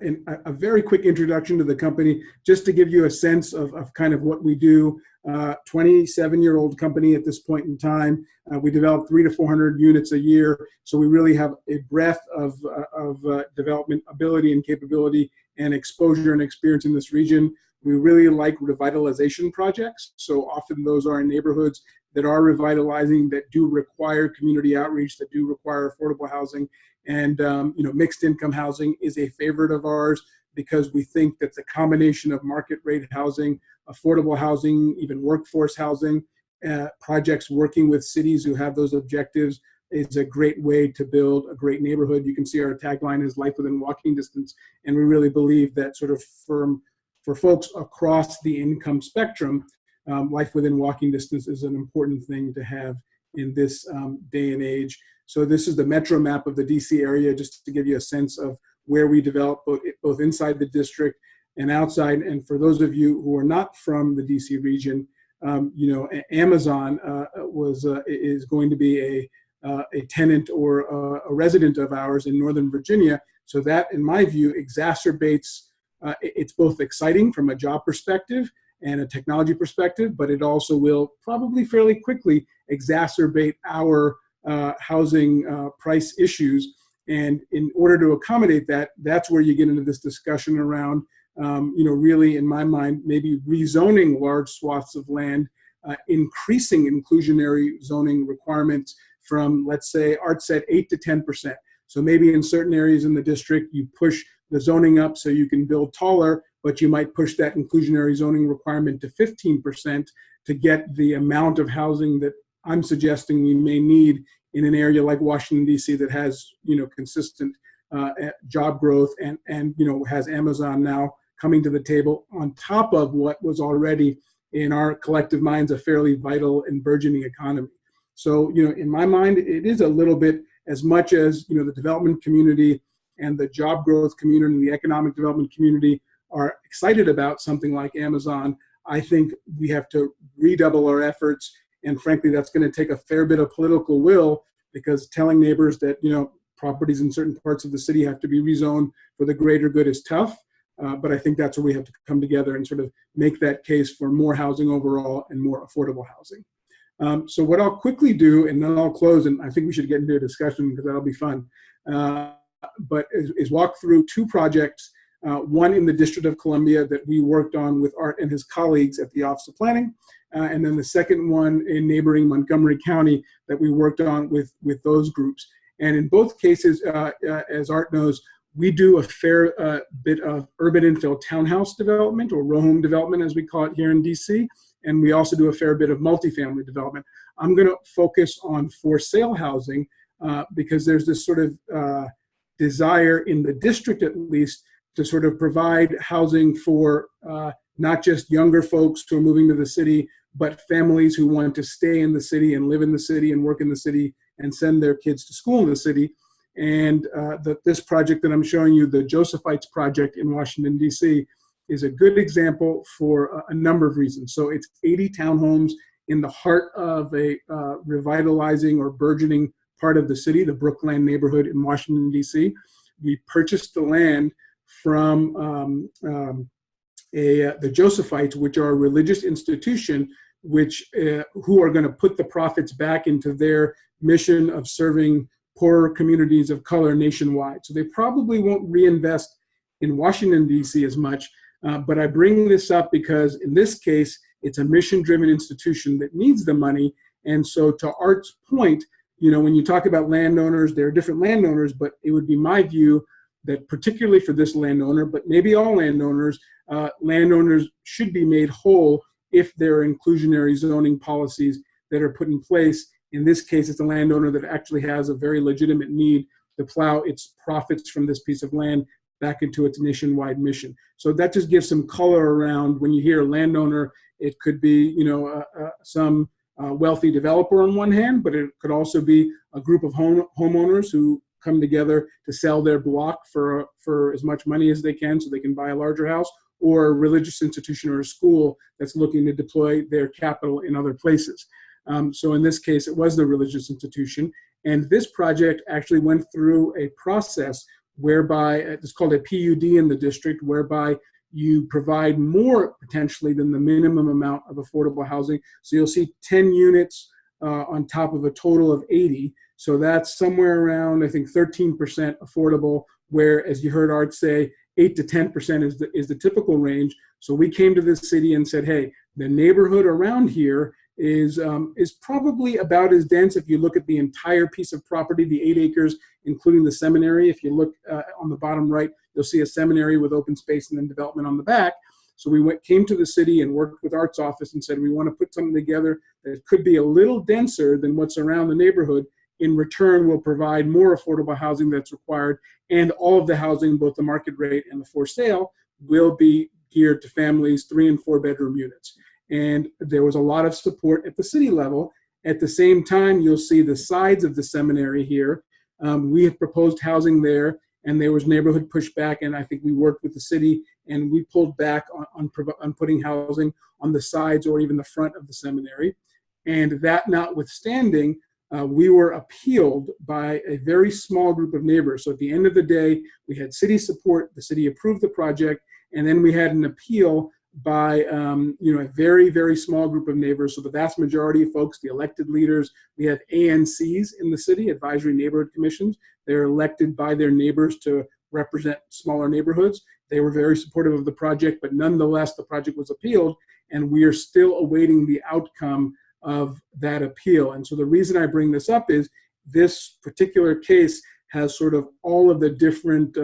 In a very quick introduction to the company, just to give you a sense of kind of what we do. 27-year-old company at this point in time. We develop 300 to 400 units a year, so we really have a breadth of development ability and capability and exposure and experience in this region. We really like revitalization projects, so often those are in neighborhoods that are revitalizing, that do require community outreach, that do require affordable housing. And mixed income housing is a favorite of ours, because we think that the combination of market rate housing, affordable housing, even workforce housing, projects working with cities who have those objectives is a great way to build a great neighborhood. You can see our tagline is life within walking distance. And we really believe that sort of for folks across the income spectrum, life within walking distance is an important thing to have in this day and age. So this is the metro map of the DC area, just to give you a sense of where we develop both inside the district and outside. And for those of you who are not from the DC region, Amazon is going to be a tenant or a resident of ours in Northern Virginia. So that, in my view, exacerbates, it's both exciting from a job perspective, and a technology perspective, but it also will probably fairly quickly exacerbate our housing price issues. And in order to accommodate that, that's where you get into this discussion around, really, in my mind, maybe rezoning large swaths of land, increasing inclusionary zoning requirements from, let's say, Art said 8 to 10%. So maybe in certain areas in the district, you push the zoning up so you can build taller, but you might push that inclusionary zoning requirement to 15% to get the amount of housing that I'm suggesting we may need in an area like Washington, D.C. that has, consistent job growth and has Amazon now coming to the table on top of what was already in our collective minds a fairly vital and burgeoning economy. So, in my mind, it is a little bit, as much as, the development community and the job growth community and the economic development community are excited about something like Amazon, I think we have to redouble our efforts. And frankly, that's going to take a fair bit of political will, because telling neighbors that, properties in certain parts of the city have to be rezoned for the greater good is tough. But I think that's where we have to come together and sort of make that case for more housing overall and more affordable housing. So what I'll quickly do, and then I'll close, and I think we should get into a discussion because that'll be fun, but is walk through two projects, one in the District of Columbia that we worked on with Art and his colleagues at the Office of Planning, and then the second one in neighboring Montgomery County that we worked on with those groups. And in both cases, as Art knows, we do a fair bit of urban infill townhouse development, or row home development as we call it here in DC, and we also do a fair bit of multifamily development. I'm going to focus on for sale housing because there's this sort of desire in the district, at least, to sort of provide housing for not just younger folks who are moving to the city, but families who want to stay in the city and live in the city and work in the city and send their kids to school in the city. And this project that I'm showing you, the Josephites project in Washington, D.C., is a good example for a number of reasons. So it's 80 townhomes in the heart of a revitalizing or burgeoning part of the city, the Brookland neighborhood in Washington, D.C. We purchased the land from the Josephites, which are a religious institution, which who are going to put the profits back into their mission of serving poorer communities of color nationwide. So they probably won't reinvest in Washington, D.C. as much, but I bring this up because in this case, it's a mission-driven institution that needs the money. And so to Art's point, when you talk about landowners, there are different landowners, but it would be my view that particularly for this landowner, but maybe all landowners, landowners should be made whole if there are inclusionary zoning policies that are put in place. In this case, it's a landowner that actually has a very legitimate need to plow its profits from this piece of land back into its nationwide mission. So that just gives some color around when you hear a landowner. It could be, some wealthy developer on one hand, but it could also be a group of homeowners who come together to sell their block for as much money as they can so they can buy a larger house, or a religious institution or a school that's looking to deploy their capital in other places. So in this case, it was the religious institution. And this project actually went through a process whereby, it's called a PUD in the district, whereby you provide more potentially than the minimum amount of affordable housing. So you'll see 10 units on top of a total of 80. So that's somewhere around, I think, 13% affordable, where, as you heard Art say, 8 to 10% is the typical range. So we came to this city and said, hey, the neighborhood around here is probably about as dense if you look at the entire piece of property, the 8 acres, including the seminary. If you look on the bottom right, you'll see a seminary with open space and then development on the back. So we came to the city and worked with Art's office and said, we want to put something together that could be a little denser than what's around the neighborhood. In return, we'll provide more affordable housing that's required, and all of the housing, both the market rate and the for sale, will be geared to families 3 and 4 bedroom units. And there was a lot of support at the city level. At the same time, you'll see the sides of the seminary here. We had proposed housing there, and there was neighborhood pushback, and I think we worked with the city, and we pulled back on putting housing on the sides or even the front of the seminary. And that notwithstanding, we were appealed by a very small group of neighbors. So at the end of the day, we had city support, the city approved the project, and then we had an appeal by a very, very small group of neighbors. So the vast majority of folks, the elected leaders, we have ANCs in the city, Advisory Neighborhood Commissions. They're elected by their neighbors to represent smaller neighborhoods. They were very supportive of the project, but nonetheless, the project was appealed, and we are still awaiting the outcome of that appeal. And so the reason I bring this up is this particular case has sort of all of the different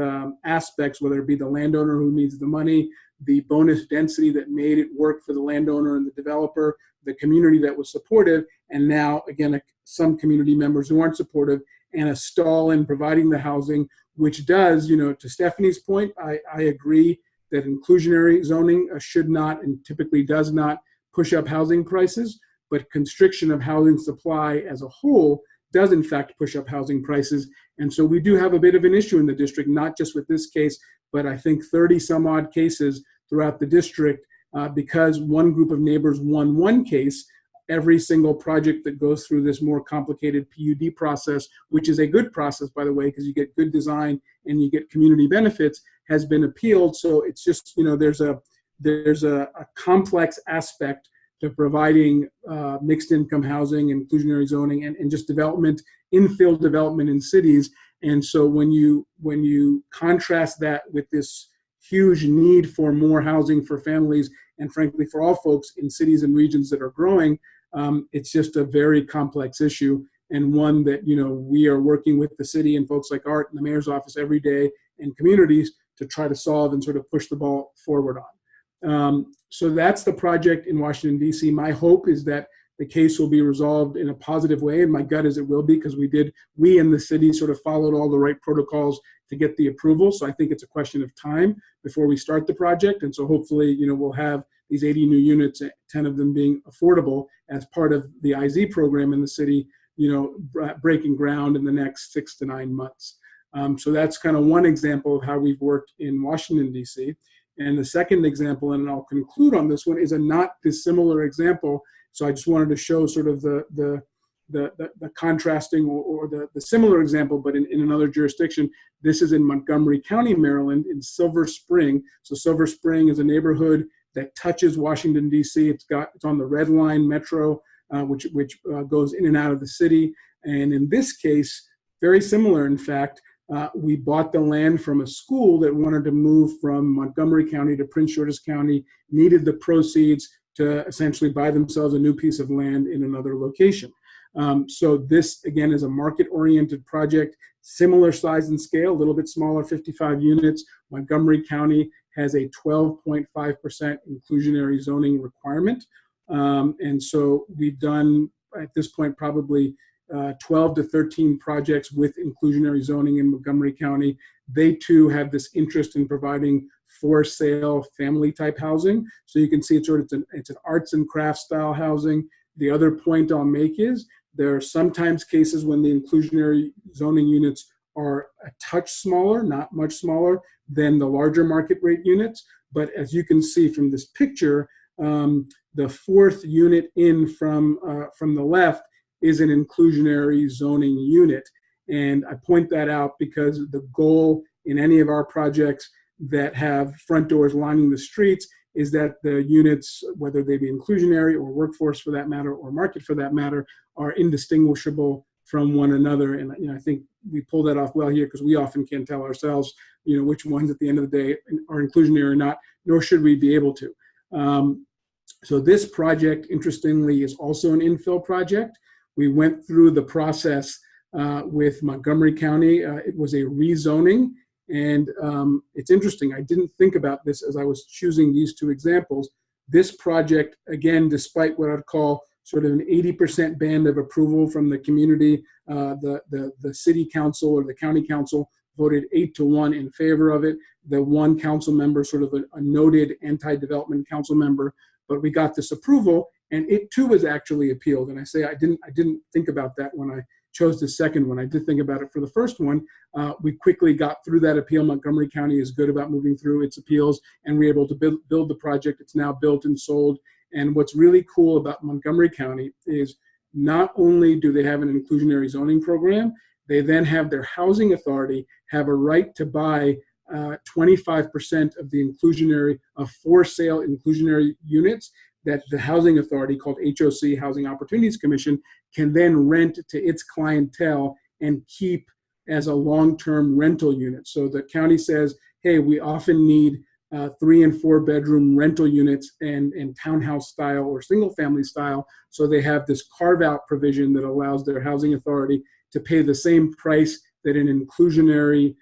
aspects, whether it be the landowner who needs the money, the bonus density that made it work for the landowner and the developer, the community that was supportive, and now, again, some community members who aren't supportive, and a stall in providing the housing, which does, to Stephanie's point, I agree that inclusionary zoning should not and typically does not push up housing prices, but constriction of housing supply as a whole does in fact push up housing prices. And so we do have a bit of an issue in the district, not just with this case, but I think 30 some odd cases throughout the district because one group of neighbors won one case. Every single project that goes through this more complicated PUD process, which is a good process, by the way, because you get good design and you get community benefits, has been appealed. So it's just, there's a complex aspect to providing mixed income housing, inclusionary zoning, and just development, infill development in cities. And so when you contrast that with this huge need for more housing for families and frankly for all folks in cities and regions that are growing, it's just a very complex issue, and one that we are working with the city and folks like Art and the mayor's office every day and communities to try to solve and sort of push the ball forward on. So that's the project in Washington, D.C. My hope is that the case will be resolved in a positive way, and my gut is it will be, because we in the city sort of followed all the right protocols to get the approval. So I think it's a question of time before we start the project. And so hopefully, we'll have these 80 new units, 10 of them being affordable as part of the IZ program in the city, breaking ground in the next 6 to 9 months. So that's kind of one example of how we've worked in Washington, D.C. And the second example, and I'll conclude on this one, is a not dissimilar example. So I just wanted to show sort of the contrasting or the similar example, but in another jurisdiction. This is in Montgomery County, Maryland, in Silver Spring. So Silver Spring is a neighborhood that touches Washington, D.C. It's on the Red Line Metro, which goes in and out of the city. And in this case, very similar, in fact, we bought the land from a school that wanted to move from Montgomery County to Prince George's County, needed the proceeds to essentially buy themselves a new piece of land in another location. So this, again, is a market-oriented project, similar size and scale, a little bit smaller, 55 units. Montgomery County has a 12.5% inclusionary zoning requirement. And so we've done, at this point, probably 12 to 13 projects with inclusionary zoning in Montgomery County. They too have this interest in providing for sale family type housing. So you can see it's an arts and crafts style housing. The other point I'll make is there are sometimes cases when the inclusionary zoning units are a touch smaller, not much smaller than the larger market rate units. But as you can see from this picture, the fourth unit in from the left is an inclusionary zoning unit. And I point that out because the goal in any of our projects that have front doors lining the streets is that the units, whether they be inclusionary or workforce for that matter, or market for that matter, are indistinguishable from one another. And I think we pull that off well here, because we often can't tell ourselves, which ones at the end of the day are inclusionary or not, nor should we be able to. So this project, interestingly, is also an infill project. We went through the process with Montgomery County. It was a rezoning. And it's interesting, I didn't think about this as I was choosing these two examples. This project, again, despite what I'd call sort of an 80% band of approval from the community, the city council or the county council voted 8-1 in favor of it. The one council member, sort of a noted anti-development council member, but we got this approval, and it too was actually appealed. And I say I didn't think about that when I chose the second one. I did think about it for the first one. We quickly got through that appeal. Montgomery County is good about moving through its appeals, and we were able to build the project. It's now built and sold. And what's really cool about Montgomery County is not only do they have an inclusionary zoning program, they then have their housing authority have a right to buy 25% of the inclusionary, for sale inclusionary units that the housing authority, called HOC, Housing Opportunities Commission, can then rent to its clientele and keep as a long-term rental unit. So the county says, hey, we often need 3 and 4 bedroom rental units and townhouse style or single family style. So they have this carve out provision that allows their housing authority to pay the same price that an inclusionary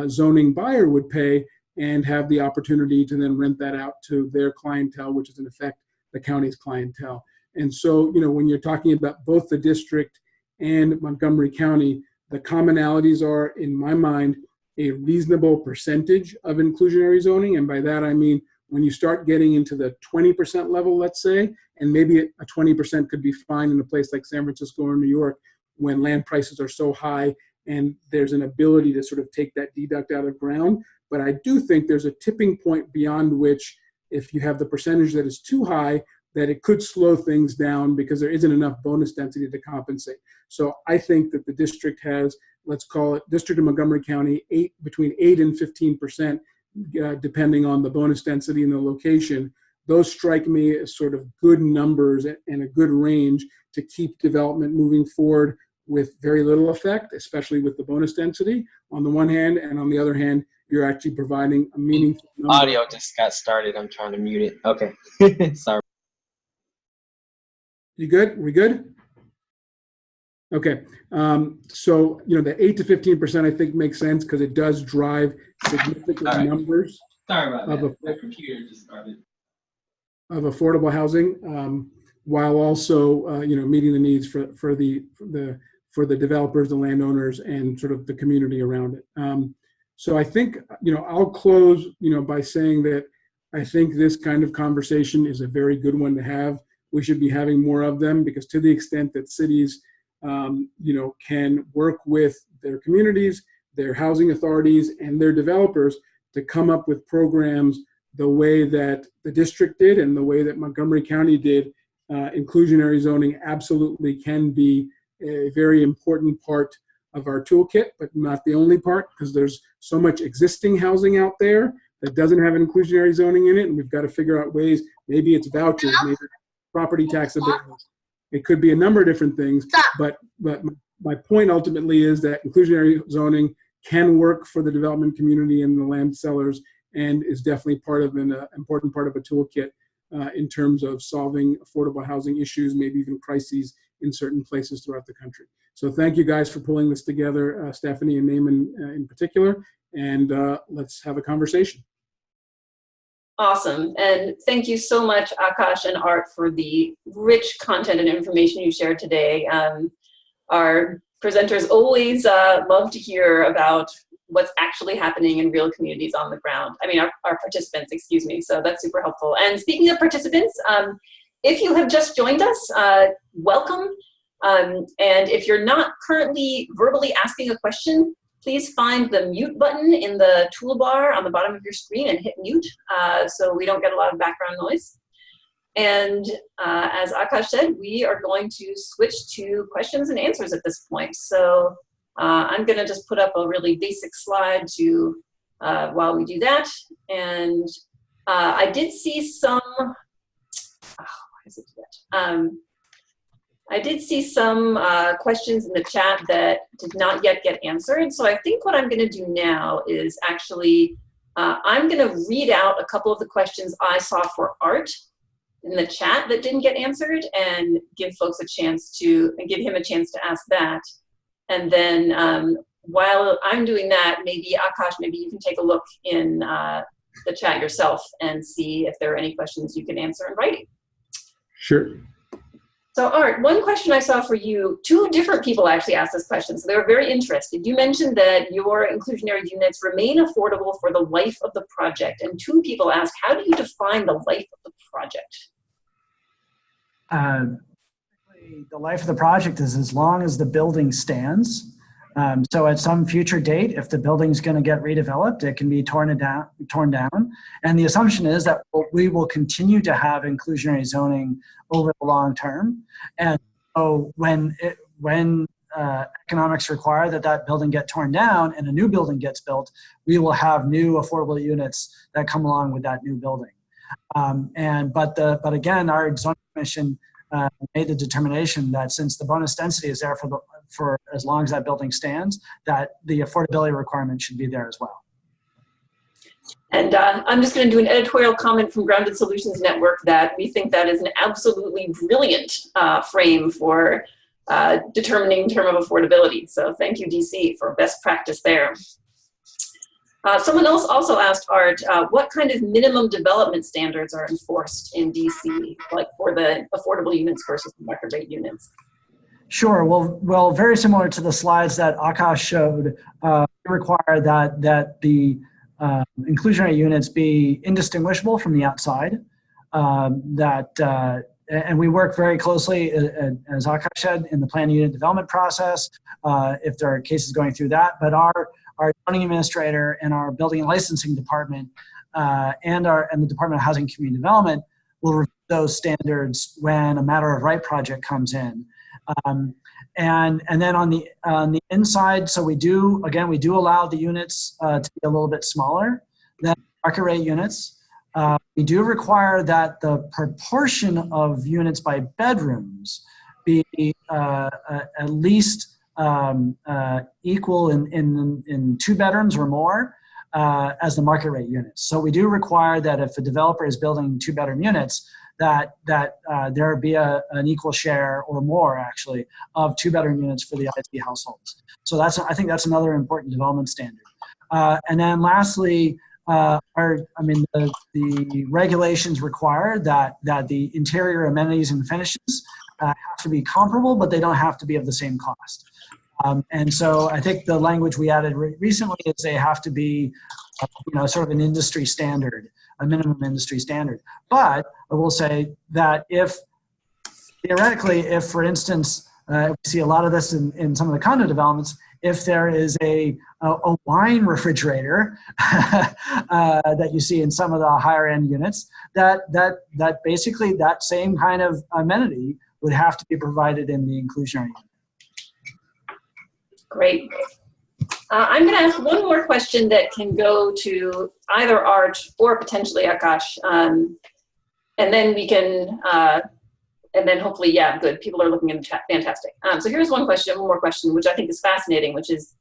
zoning buyer would pay, and have the opportunity to then rent that out to their clientele, which is in effect the county's clientele. And so, you know, when you're talking about both the district and Montgomery County, the commonalities are, in my mind, a reasonable percentage of inclusionary zoning. And by that, I mean, when you start getting into the 20% level, let's say, and maybe a 20% could be fine in a place like San Francisco or New York, when land prices are so high and there's an ability to sort of take that deduct out of ground. But I do think there's a tipping point beyond which, if you have the percentage that is too high, that it could slow things down because there isn't enough bonus density to compensate. So I think that the district has, let's call it, District of Montgomery County, between 8 and 15%, depending on the bonus density and the location. Those strike me as sort of good numbers and a good range to keep development moving forward with very little effect, especially with the bonus density on the one hand, and on the other hand, you're actually providing a meaningful number. Audio just got started. I'm trying to mute it. Okay. Sorry. You good? We good? Okay. So, you know, the 8 to 15% I think makes sense because it does drive significant numbers. Sorry about that. My computer just started. Of affordable housing, while also, you know, meeting the needs for the developers, the landowners, and sort of the community around it. So I think, you know, I'll close, you know, by saying that I think this kind of conversation is a very good one to have. We should be having more of them, because to the extent that cities, you know, can work with their communities, their housing authorities, and their developers to come up with programs the way that the district did and the way that Montgomery County did, inclusionary zoning absolutely can be a very important part of our toolkit, but not the only part, because there's so much existing housing out there that doesn't have inclusionary zoning in it, and we've got to figure out ways. Maybe it's vouchers, maybe it's property tax abatements. It could be a number of different things, but my point ultimately is that inclusionary zoning can work for the development community and the land sellers, and is definitely part of an important part of a toolkit in terms of solving affordable housing issues, maybe even crises in certain places throughout the country. So thank you guys for pulling this together, Stephanie and Naaman in particular, and let's have a conversation. Awesome. And thank you so much, Aakash and Art, for the rich content and information you shared today. Our presenters always love to hear about what's actually happening in real communities on the ground. I mean, our participants, excuse me. So that's super helpful. And speaking of participants, if you have just joined us, welcome. And if you're not currently verbally asking a question, please find the mute button in the toolbar on the bottom of your screen and hit mute so we don't get a lot of background noise. And as Aakash said, we are going to switch to questions and answers at this point. So I'm going to just put up a really basic slide to while we do that. And I did see some, why does it do that? I did see some questions in the chat that did not yet get answered. So I think what I'm going to do now is actually, I'm going to read out a couple of the questions I saw for Art in the chat that didn't get answered, and give folks a chance to, and give him a chance to ask that. And then while I'm doing that, maybe Aakash, maybe you can take a look in the chat yourself and see if there are any questions you can answer in writing. Sure. So Art, one question I saw for you, 2 different people actually asked this question, so they were very interested. You mentioned that your inclusionary units remain affordable for the life of the project, and 2 people asked, how do you define the life of the project? The life of the project is as long as the building stands. So at some future date, if the building's going to get redeveloped, it can be torn down. And the assumption is that we will continue to have inclusionary zoning over the long term. And so when economics require that that building get torn down and a new building gets built, we will have new affordable units that come along with that new building. But again, our zoning commission made the determination that since the bonus density is there for as long as that building stands, that the affordability requirement should be there as well. And I'm just going to do an editorial comment from Grounded Solutions Network that we think that is an absolutely brilliant frame for determining term of affordability. So thank you, DC, for best practice there. Someone else also asked Art, what kind of minimum development standards are enforced in DC, like for the affordable units versus the market rate units? Sure. Well, very similar to the slides that Aakash showed, we require that the inclusionary units be indistinguishable from the outside. And we work very closely, as Aakash said, in the plan unit development process, if there are cases going through that. But our zoning administrator and our building and licensing department and the Department of Housing and Community Development will review those standards when a matter of right project comes in. And then on the inside, so we do allow the units to be a little bit smaller than market rate units. We do require that the proportion of units by bedrooms be at least equal in 2 bedrooms or more as the market rate units. So we do require that if a developer is building 2-bedroom units, that there be an equal share or more actually of 2-bedroom units for the IT households. So I think that's another important development standard. And then lastly, the regulations require that the interior amenities and finishes have to be comparable, but they don't have to be of the same cost. And so I think the language we added recently is they have to be, sort of an industry standard, a minimum industry standard. But I will say that theoretically, if for instance, we see a lot of this in some of the condo developments, if there is a wine refrigerator that you see in some of the higher end units, that basically that same kind of amenity would have to be provided in the inclusionary unit. Great. I'm going to ask one more question that can go to either Art or potentially Aakash, and then we can, and then hopefully, yeah, good. People are looking in the chat. Fantastic. So here's one more question, which I think is fascinating, which is,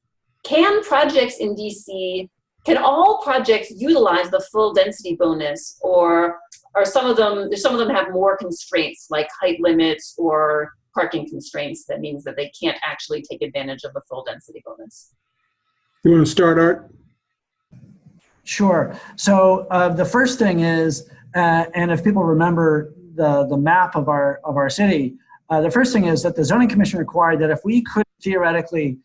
can projects in DC, can all projects utilize the full density bonus, or are some of them have more constraints like height limits or parking constraints that means that they can't actually take advantage of the full density bonus? You want to start, Art? Sure. So the first thing is, and if people remember the map of our city, the first thing is that the zoning commission required that if we could theoretically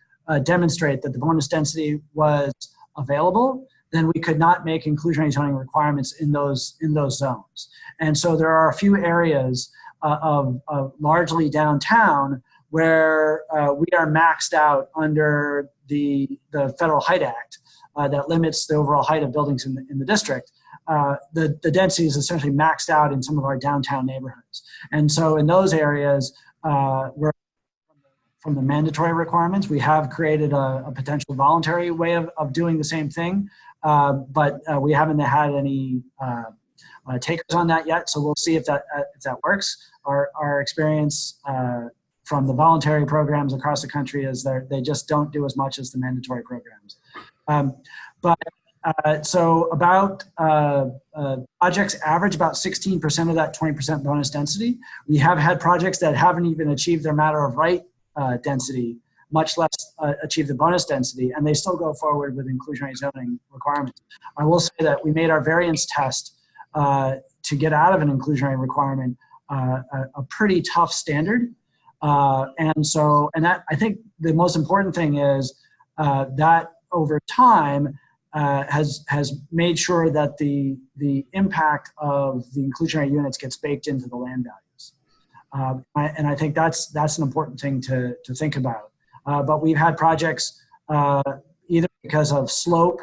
demonstrate that the bonus density was available, then we could not make inclusionary zoning requirements in those zones. And so there are a few areas of largely downtown where we are maxed out under the Federal Height Act that limits the overall height of buildings in the district. The density is essentially maxed out in some of our downtown neighborhoods. And so in those areas, from the mandatory requirements, we have created a potential voluntary way of doing the same thing, but we haven't had any takers on that yet. So we'll see if that works. Our experience from the voluntary programs across the country is they just don't do as much as the mandatory programs. So about projects average about 16% of that 20% bonus density. We have had projects that haven't even achieved their matter of right density, much less achieve the bonus density, and they still go forward with inclusionary zoning requirements. I will say that we made our variance test to get out of an inclusionary requirement a pretty tough standard. And that, I think the most important thing is that over time has made sure that the impact of the inclusionary units gets baked into the land values. And I think that's an important thing to think about. But we've had projects either because of slope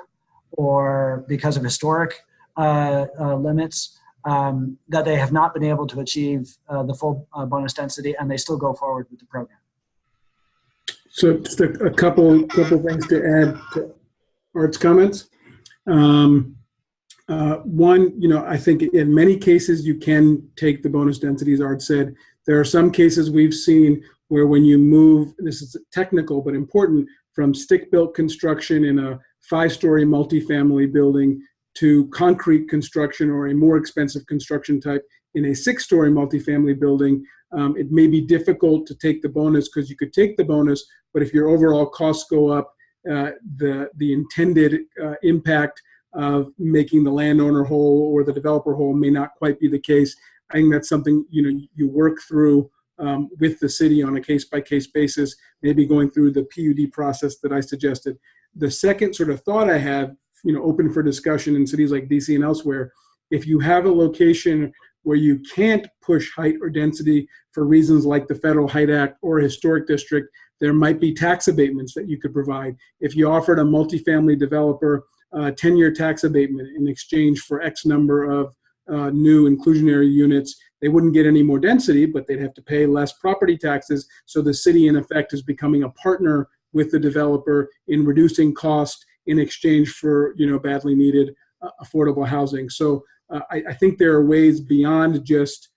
or because of historic limits that they have not been able to achieve the full bonus density, and they still go forward with the program. So just a couple things to add to Art's comments. One, I think in many cases you can take the bonus density, as Art said. There are some cases we've seen where when you move, this is technical but important, from stick-built construction in a 5-story multifamily building to concrete construction or a more expensive construction type in a 6-story multifamily building, it may be difficult to take the bonus because you could take the bonus, but if your overall costs go up, the intended impact of making the landowner whole or the developer whole may not quite be the case. I think that's something you work through with the city on a case-by-case basis, maybe going through the PUD process that I suggested. The second sort of thought I have, open for discussion in cities like DC and elsewhere, if you have a location where you can't push height or density for reasons like the Federal Height Act or a historic district, there might be tax abatements that you could provide. If you offered a multifamily developer 10-year tax abatement in exchange for X number of new inclusionary units, they wouldn't get any more density, but they'd have to pay less property taxes. So the city, in effect, is becoming a partner with the developer in reducing cost in exchange for badly needed affordable housing. So I think there are ways beyond just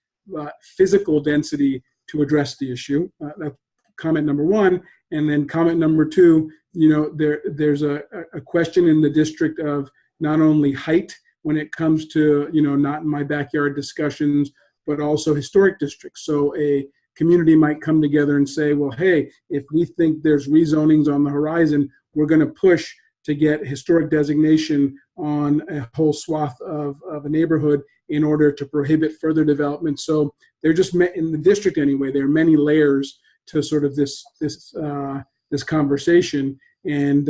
physical density to address the issue. That's comment number one. And then comment number two, there's a question in the district of not only height when it comes to, not in my backyard discussions, but also historic districts. So a community might come together and say, well, hey, if we think there's rezonings on the horizon, we're going to push to get historic designation on a whole swath of a neighborhood in order to prohibit further development. So they're just in the district anyway. There are many layers to sort of this conversation, and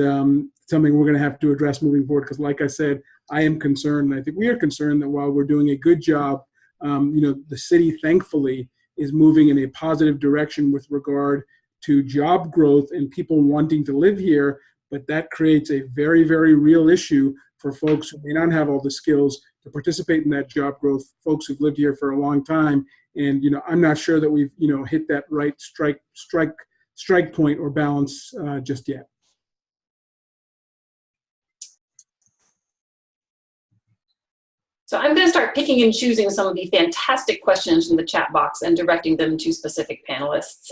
something we're going to have to address moving forward. Because, like I said, I am concerned, and I think we are concerned that while we're doing a good job, the city, thankfully, is moving in a positive direction with regard to job growth and people wanting to live here. But that creates a very, very real issue for folks who may not have all the skills to participate in that job growth, folks who've lived here for a long time. And, I'm not sure that we've, hit that right strike point or balance just yet. So I'm going to start picking and choosing some of the fantastic questions from the chat box and directing them to specific panelists.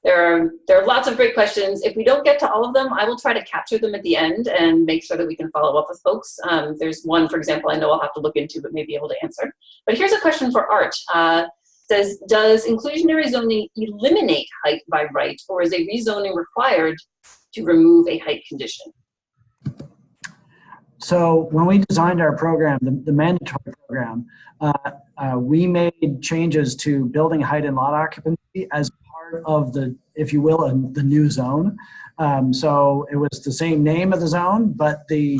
There are lots of great questions. If we don't get to all of them, I will try to capture them at the end and make sure that we can follow up with folks. There's one, for example, I know I'll have to look into but may be able to answer. But here's a question for Art. Does inclusionary zoning eliminate height by right, or is a rezoning required to remove a height condition? So when we designed our program, the mandatory program, we made changes to building height and lot occupancy as part of the, if you will, the new zone. So it was the same name of the zone, but the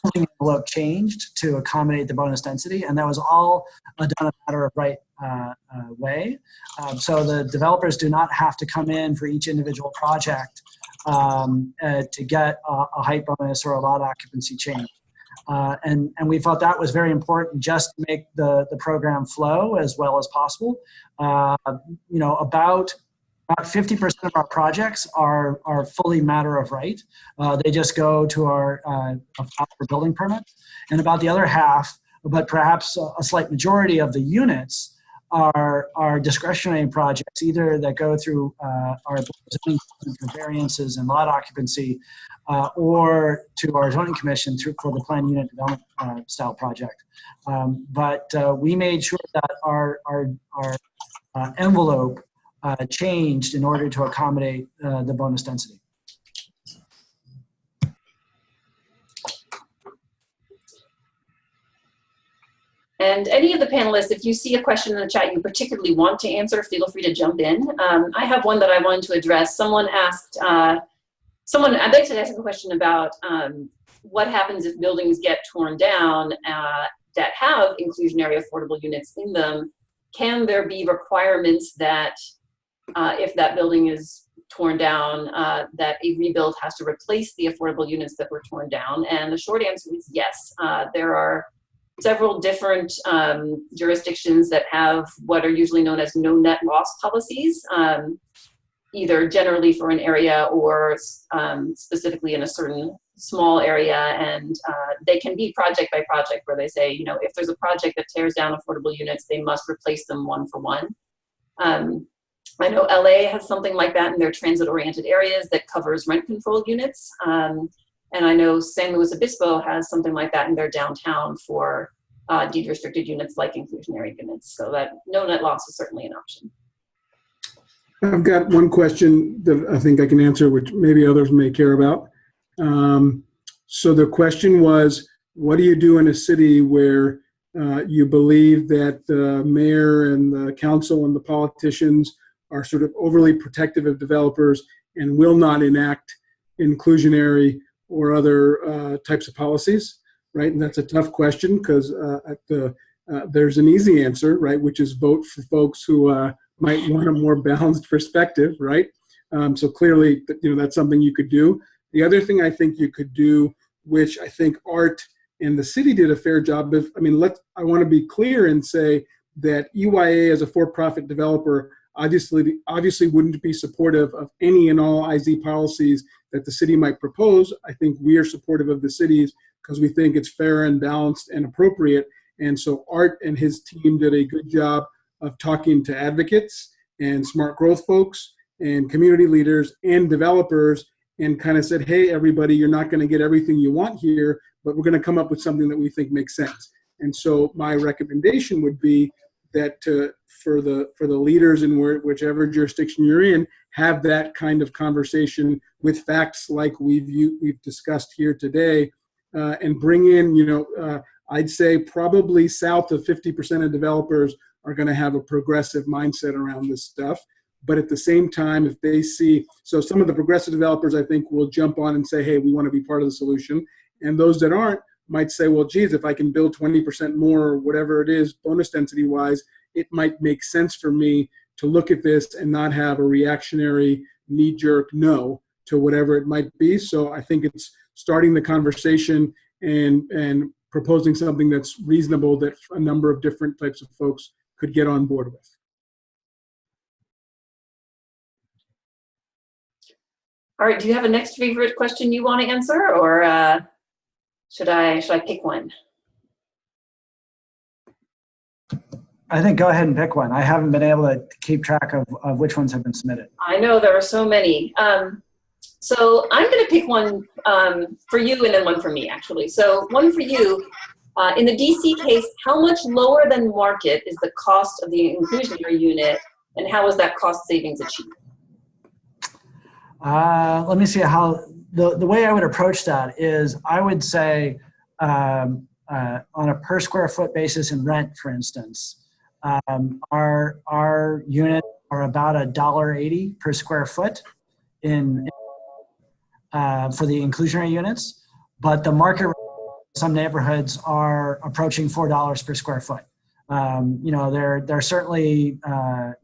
building envelope changed to accommodate the bonus density, and that was all done in a matter of right way. So the developers do not have to come in for each individual project to get a height bonus or a lot occupancy change. And we thought that was very important just to make the program flow as well as possible. About 50% of our projects are fully matter of right. They just go to our building permit. And about the other half, but perhaps a slight majority of the units are discretionary projects, either that go through our zoning for variances and lot occupancy, or to our zoning commission for the planned unit development style project. But we made sure that our envelope changed in order to accommodate the bonus density. And any of the panelists, if you see a question in the chat you particularly want to answer, feel free to jump in. I have one that I wanted to address. Someone asked, I begged to ask a question about what happens if buildings get torn down that have inclusionary affordable units in them. Can there be requirements that if that building is torn down, that a rebuild has to replace the affordable units that were torn down? And the short answer is yes. There are several different jurisdictions that have what are usually known as no net loss policies. either generally for an area or specifically in a certain small area. And they can be project by project, where they say, you know, if there's a project that tears down affordable units, they must replace them one for one. I know LA has something like that in their transit-oriented areas that covers rent control units. And I know San Luis Obispo has something like that in their downtown for deed restricted units like inclusionary units. So that no net loss is certainly an option. I've got one question that I think I can answer, which maybe others may care about. So the question was, what do you do in a city where you believe that the mayor and the council and the politicians are sort of overly protective of developers and will not enact inclusionary or other types of policies, right? And that's a tough question, because there's an easy answer, right, which is vote for folks who might want a more balanced perspective, right? So clearly, you know, that's something you could do. The other thing I think you could do, which I think Art and the city did a fair job of, I mean, I want to be clear and say that EYA as a for-profit developer obviously wouldn't be supportive of any and all IZ policies that the city might propose. I think we are supportive of the cities because we think it's fair and balanced and appropriate. And so Art and his team did a good job of talking to advocates and smart growth folks and community leaders and developers, and kind of said, hey, everybody, you're not going to get everything you want here, but we're going to come up with something that we think makes sense. And so my recommendation would be that for the leaders in whichever jurisdiction you're in, have that kind of conversation with facts like we've discussed here today, and bring in, you know, I'd say probably south of 50% of developers are going to have a progressive mindset around this stuff. But at the same time, if they see, so some of the progressive developers, I think, will jump on and say, hey, we want to be part of the solution. And those that aren't might say, well, geez, if I can build 20% more or whatever it is, bonus density wise, it might make sense for me to look at this and not have a reactionary knee-jerk no to whatever it might be. So I think it's starting the conversation and proposing something that's reasonable that a number of different types of folks could get on board with. All right, do you have a next favorite question you want to answer, or should I pick one? I think go ahead and pick one. I haven't been able to keep track of which ones have been submitted. I know there are so many. So I'm going to pick one for you and then one for me, actually. So one for you. In the DC case, how much lower than market is the cost of the inclusionary unit, and how is that cost savings achieved? Let me see how, the way I would approach that is I would say on a per square foot basis in rent, for instance, our units are about $1.80 per square foot for the inclusionary units, but the market in some neighborhoods are approaching $4 per square foot. You know, they're certainly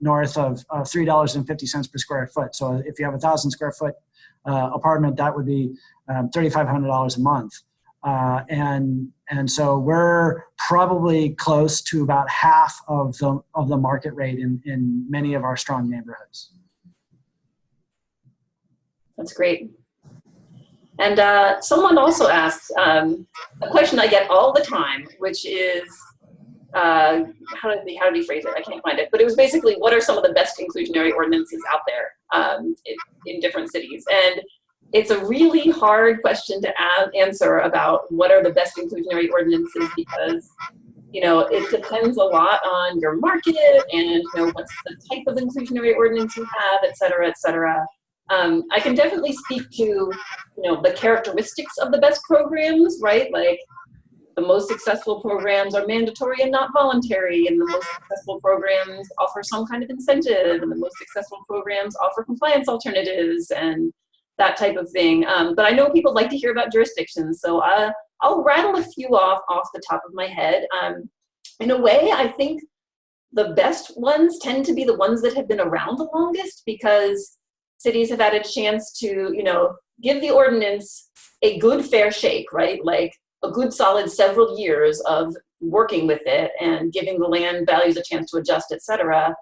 north of $3.50 per square foot. So if you have 1,000 square foot apartment, that would be $3,500 a month. And so we're probably close to about half of the market rate in many of our strong neighborhoods. That's great. And someone also asked a question I get all the time, which is, how did he phrase it? I can't find it. But it was basically, what are some of the best inclusionary ordinances out there in different cities? And it's a really hard question to answer about what are the best inclusionary ordinances, because, you know, it depends a lot on your market and, you know, what's the type of inclusionary ordinance you have, et cetera, et cetera. I can definitely speak to, you know, the characteristics of the best programs, right? Like, the most successful programs are mandatory and not voluntary, and the most successful programs offer some kind of incentive, and the most successful programs offer compliance alternatives and that type of thing. But I know people like to hear about jurisdictions, so I'll rattle a few off the top of my head. In a way, I think the best ones tend to be the ones that have been around the longest, because cities have had a chance to, you know, give the ordinance a good fair shake, right? Like a good solid several years of working with it and giving the land values a chance to adjust, et cetera.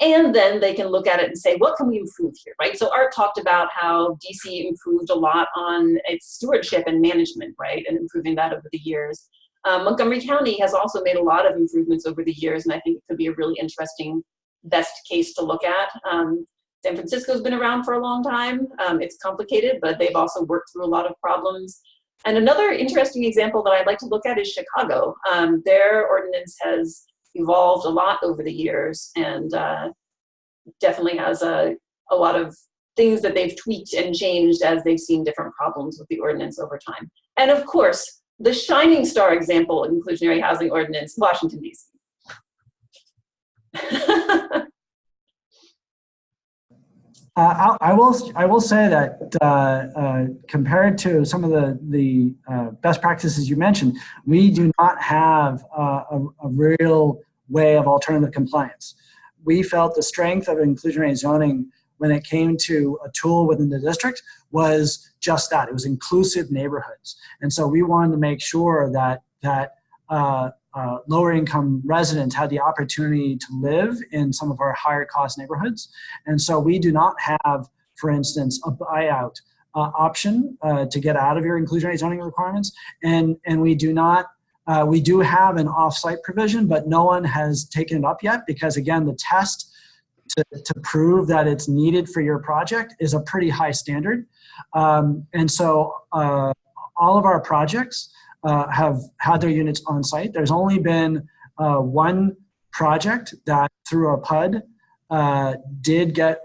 And then they can look at it and say, what can we improve here, right? So Art talked about how DC improved a lot on its stewardship and management, right? And improving that over the years. Montgomery County has also made a lot of improvements over the years, and I think it could be a really interesting best case to look at. San Francisco's been around for a long time. It's complicated, but they've also worked through a lot of problems. And another interesting example that I'd like to look at is Chicago. Their ordinance has evolved a lot over the years, and definitely has a lot of things that they've tweaked and changed as they've seen different problems with the ordinance over time. And of course, the shining star example of inclusionary housing ordinance, Washington, D.C. I will say that compared to some of the best practices you mentioned, we do not have a real way of alternative compliance. We felt the strength of inclusionary zoning when it came to a tool within the district was just that. It was inclusive neighborhoods. And so we wanted to make sure that lower income residents had the opportunity to live in some of our higher cost neighborhoods. And so we do not have, for instance, a buyout option to get out of your inclusionary zoning requirements. And we do not, we do have an off-site provision, but no one has taken it up yet because, again, the test to prove that it's needed for your project is a pretty high standard. And so all of our projects have had their units on site. There's only been one project that through a PUD did get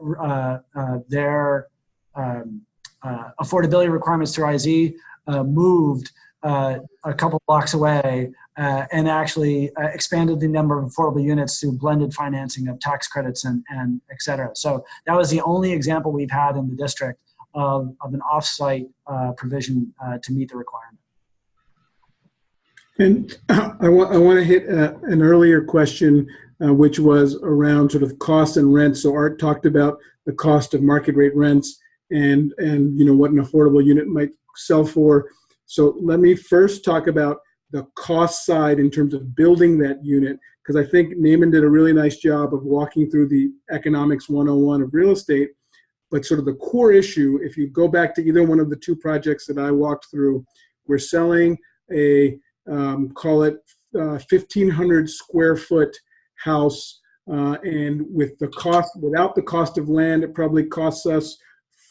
their affordability requirements through IZ moved a couple blocks away and actually expanded the number of affordable units through blended financing of tax credits and et cetera. So that was the only example we've had in the district of an off-site provision to meet the requirement. And I want to hit an earlier question, which was around sort of cost and rent. So Art talked about the cost of market rate rents and you know what an affordable unit might sell for. So let me first talk about the cost side in terms of building that unit, because I think Naaman did a really nice job of walking through the economics 101 of real estate. But sort of the core issue, if you go back to either one of the two projects that I walked through, we're selling a call it 1,500 square foot house, and with the cost, without the cost of land, it probably costs us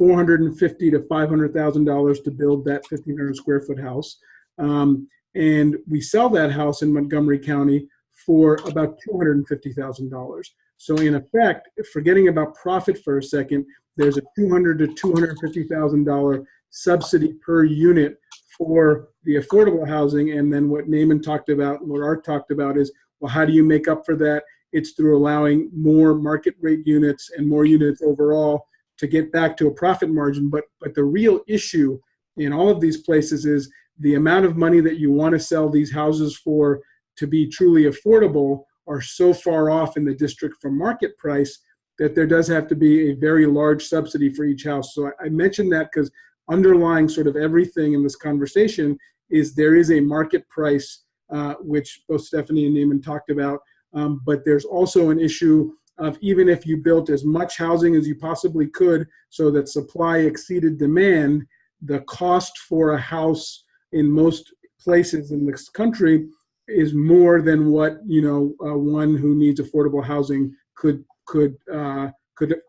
$450,000 to $500,000 to build that 1,500 square foot house, and we sell that house in Montgomery County for about $250,000. So in effect, forgetting about profit for a second, there's a $200,000 to $250,000 subsidy per unit for the affordable housing. And then what Naaman talked about, what Art talked about is, well, how do you make up for that? It's through allowing more market rate units and more units overall to get back to a profit margin. But the real issue in all of these places is the amount of money that you want to sell these houses for to be truly affordable are so far off in the district from market price that there does have to be a very large subsidy for each house. So I mentioned that because underlying sort of everything in this conversation is there is a market price, which both Stephanie and Naaman talked about, but there's also an issue of even if you built as much housing as you possibly could so that supply exceeded demand, the cost for a house in most places in this country is more than what one who needs affordable housing could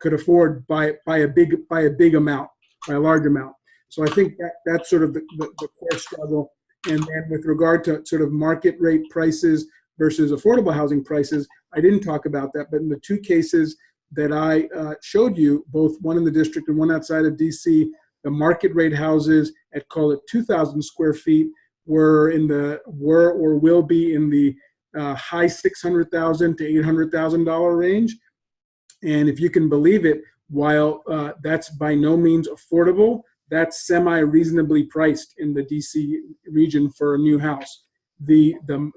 afford by a big amount, by a large amount. So I think that's sort of the core struggle. And then with regard to sort of market rate prices versus affordable housing prices, I didn't talk about that, but in the two cases that I showed you, both one in the district and one outside of DC, the market rate houses at call it 2,000 square feet were or will be in the high $600,000 to $800,000 range. And if you can believe it, while that's by no means affordable, that's semi-reasonably priced in the DC region for a new house. The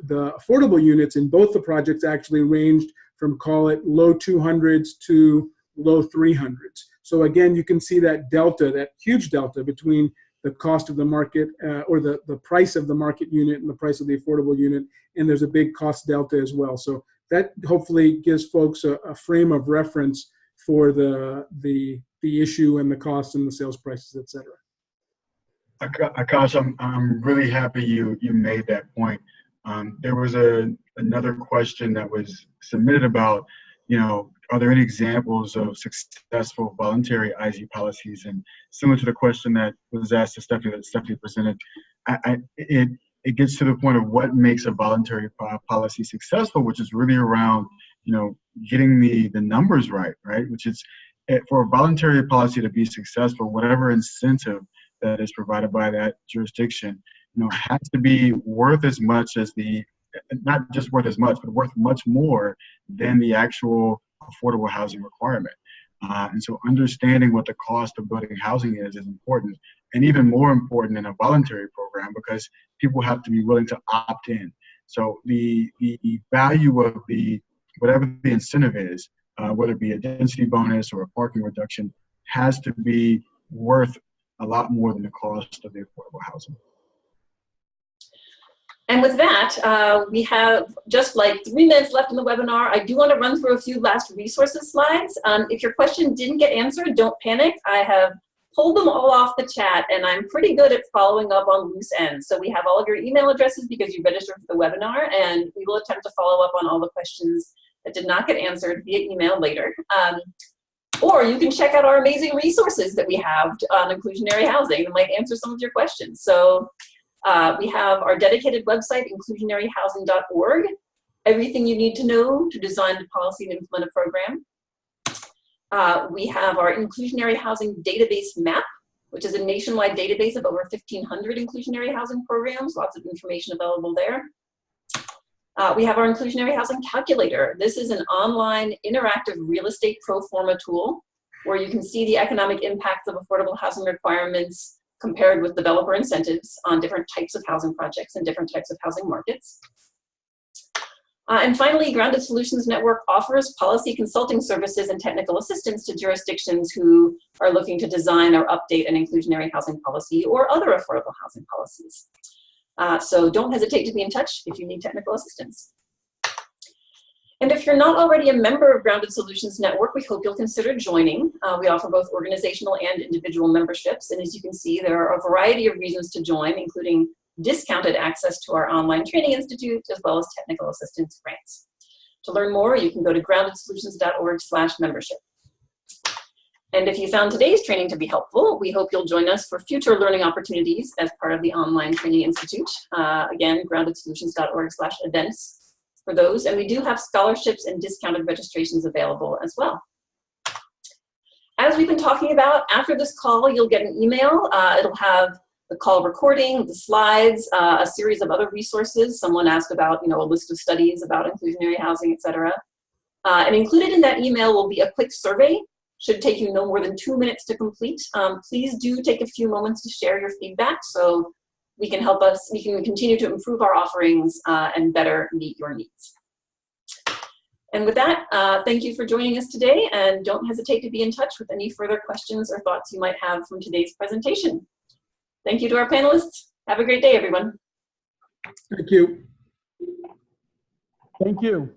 affordable units in both the projects actually ranged from call it low 200s to low 300s. So again, you can see that delta, that huge delta between the cost of the market or the price of the market unit and the price of the affordable unit. And there's a big cost delta as well. So that hopefully gives folks a frame of reference for the issue and the costs and the sales prices, et cetera. Akash, I'm really happy you made that point. There was another question that was submitted about, are there any examples of successful voluntary IG policies? And similar to the question that was asked to Stephanie, that Stephanie presented, it gets to the point of what makes a voluntary policy successful, which is really around, getting the numbers right, which is for a voluntary policy to be successful, whatever incentive that is provided by that jurisdiction, has to be worth as much as not just worth as much, but worth much more than the actual affordable housing requirement. And so understanding what the cost of building housing is important, and even more important in a voluntary program, because people have to be willing to opt in. So the value of whatever the incentive is, whether it be a density bonus or a parking reduction, has to be worth a lot more than the cost of the affordable housing. And with that, we have just like 3 minutes left in the webinar. I do want to run through a few last resources slides. If your question didn't get answered, don't panic. I have pulled them all off the chat, and I'm pretty good at following up on loose ends. So we have all of your email addresses because you registered for the webinar, and we will attempt to follow up on all the questions that did not get answered via email later. Or you can check out our amazing resources that we have on inclusionary housing that might answer some of your questions. So we have our dedicated website, inclusionaryhousing.org, everything you need to know to design the policy and implement a program. We have our inclusionary housing database map, which is a nationwide database of over 1,500 inclusionary housing programs, lots of information available there. We have our inclusionary housing calculator. This is an online interactive real estate pro forma tool where you can see the economic impacts of affordable housing requirements compared with developer incentives on different types of housing projects and different types of housing markets. And finally, Grounded Solutions Network offers policy consulting services and technical assistance to jurisdictions who are looking to design or update an inclusionary housing policy or other affordable housing policies. So don't hesitate to be in touch if you need technical assistance. And if you're not already a member of Grounded Solutions Network, we hope you'll consider joining. We offer both organizational and individual memberships. And as you can see, there are a variety of reasons to join, including discounted access to our online training institute, as well as technical assistance grants. To learn more, you can go to groundedsolutions.org/membership. And if you found today's training to be helpful, we hope you'll join us for future learning opportunities as part of the Online Training Institute. Again, groundedsolutions.org/events for those. And we do have scholarships and discounted registrations available as well. As we've been talking about, after this call, you'll get an email. It'll have the call recording, the slides, a series of other resources. Someone asked about, a list of studies about inclusionary housing, et cetera. And included in that email will be a quick survey. Should take you no more than 2 minutes to complete. Please do take a few moments to share your feedback so we can continue to improve our offerings and better meet your needs. And with that, thank you for joining us today, and don't hesitate to be in touch with any further questions or thoughts you might have from today's presentation. Thank you to our panelists. Have a great day, everyone. Thank you. Thank you.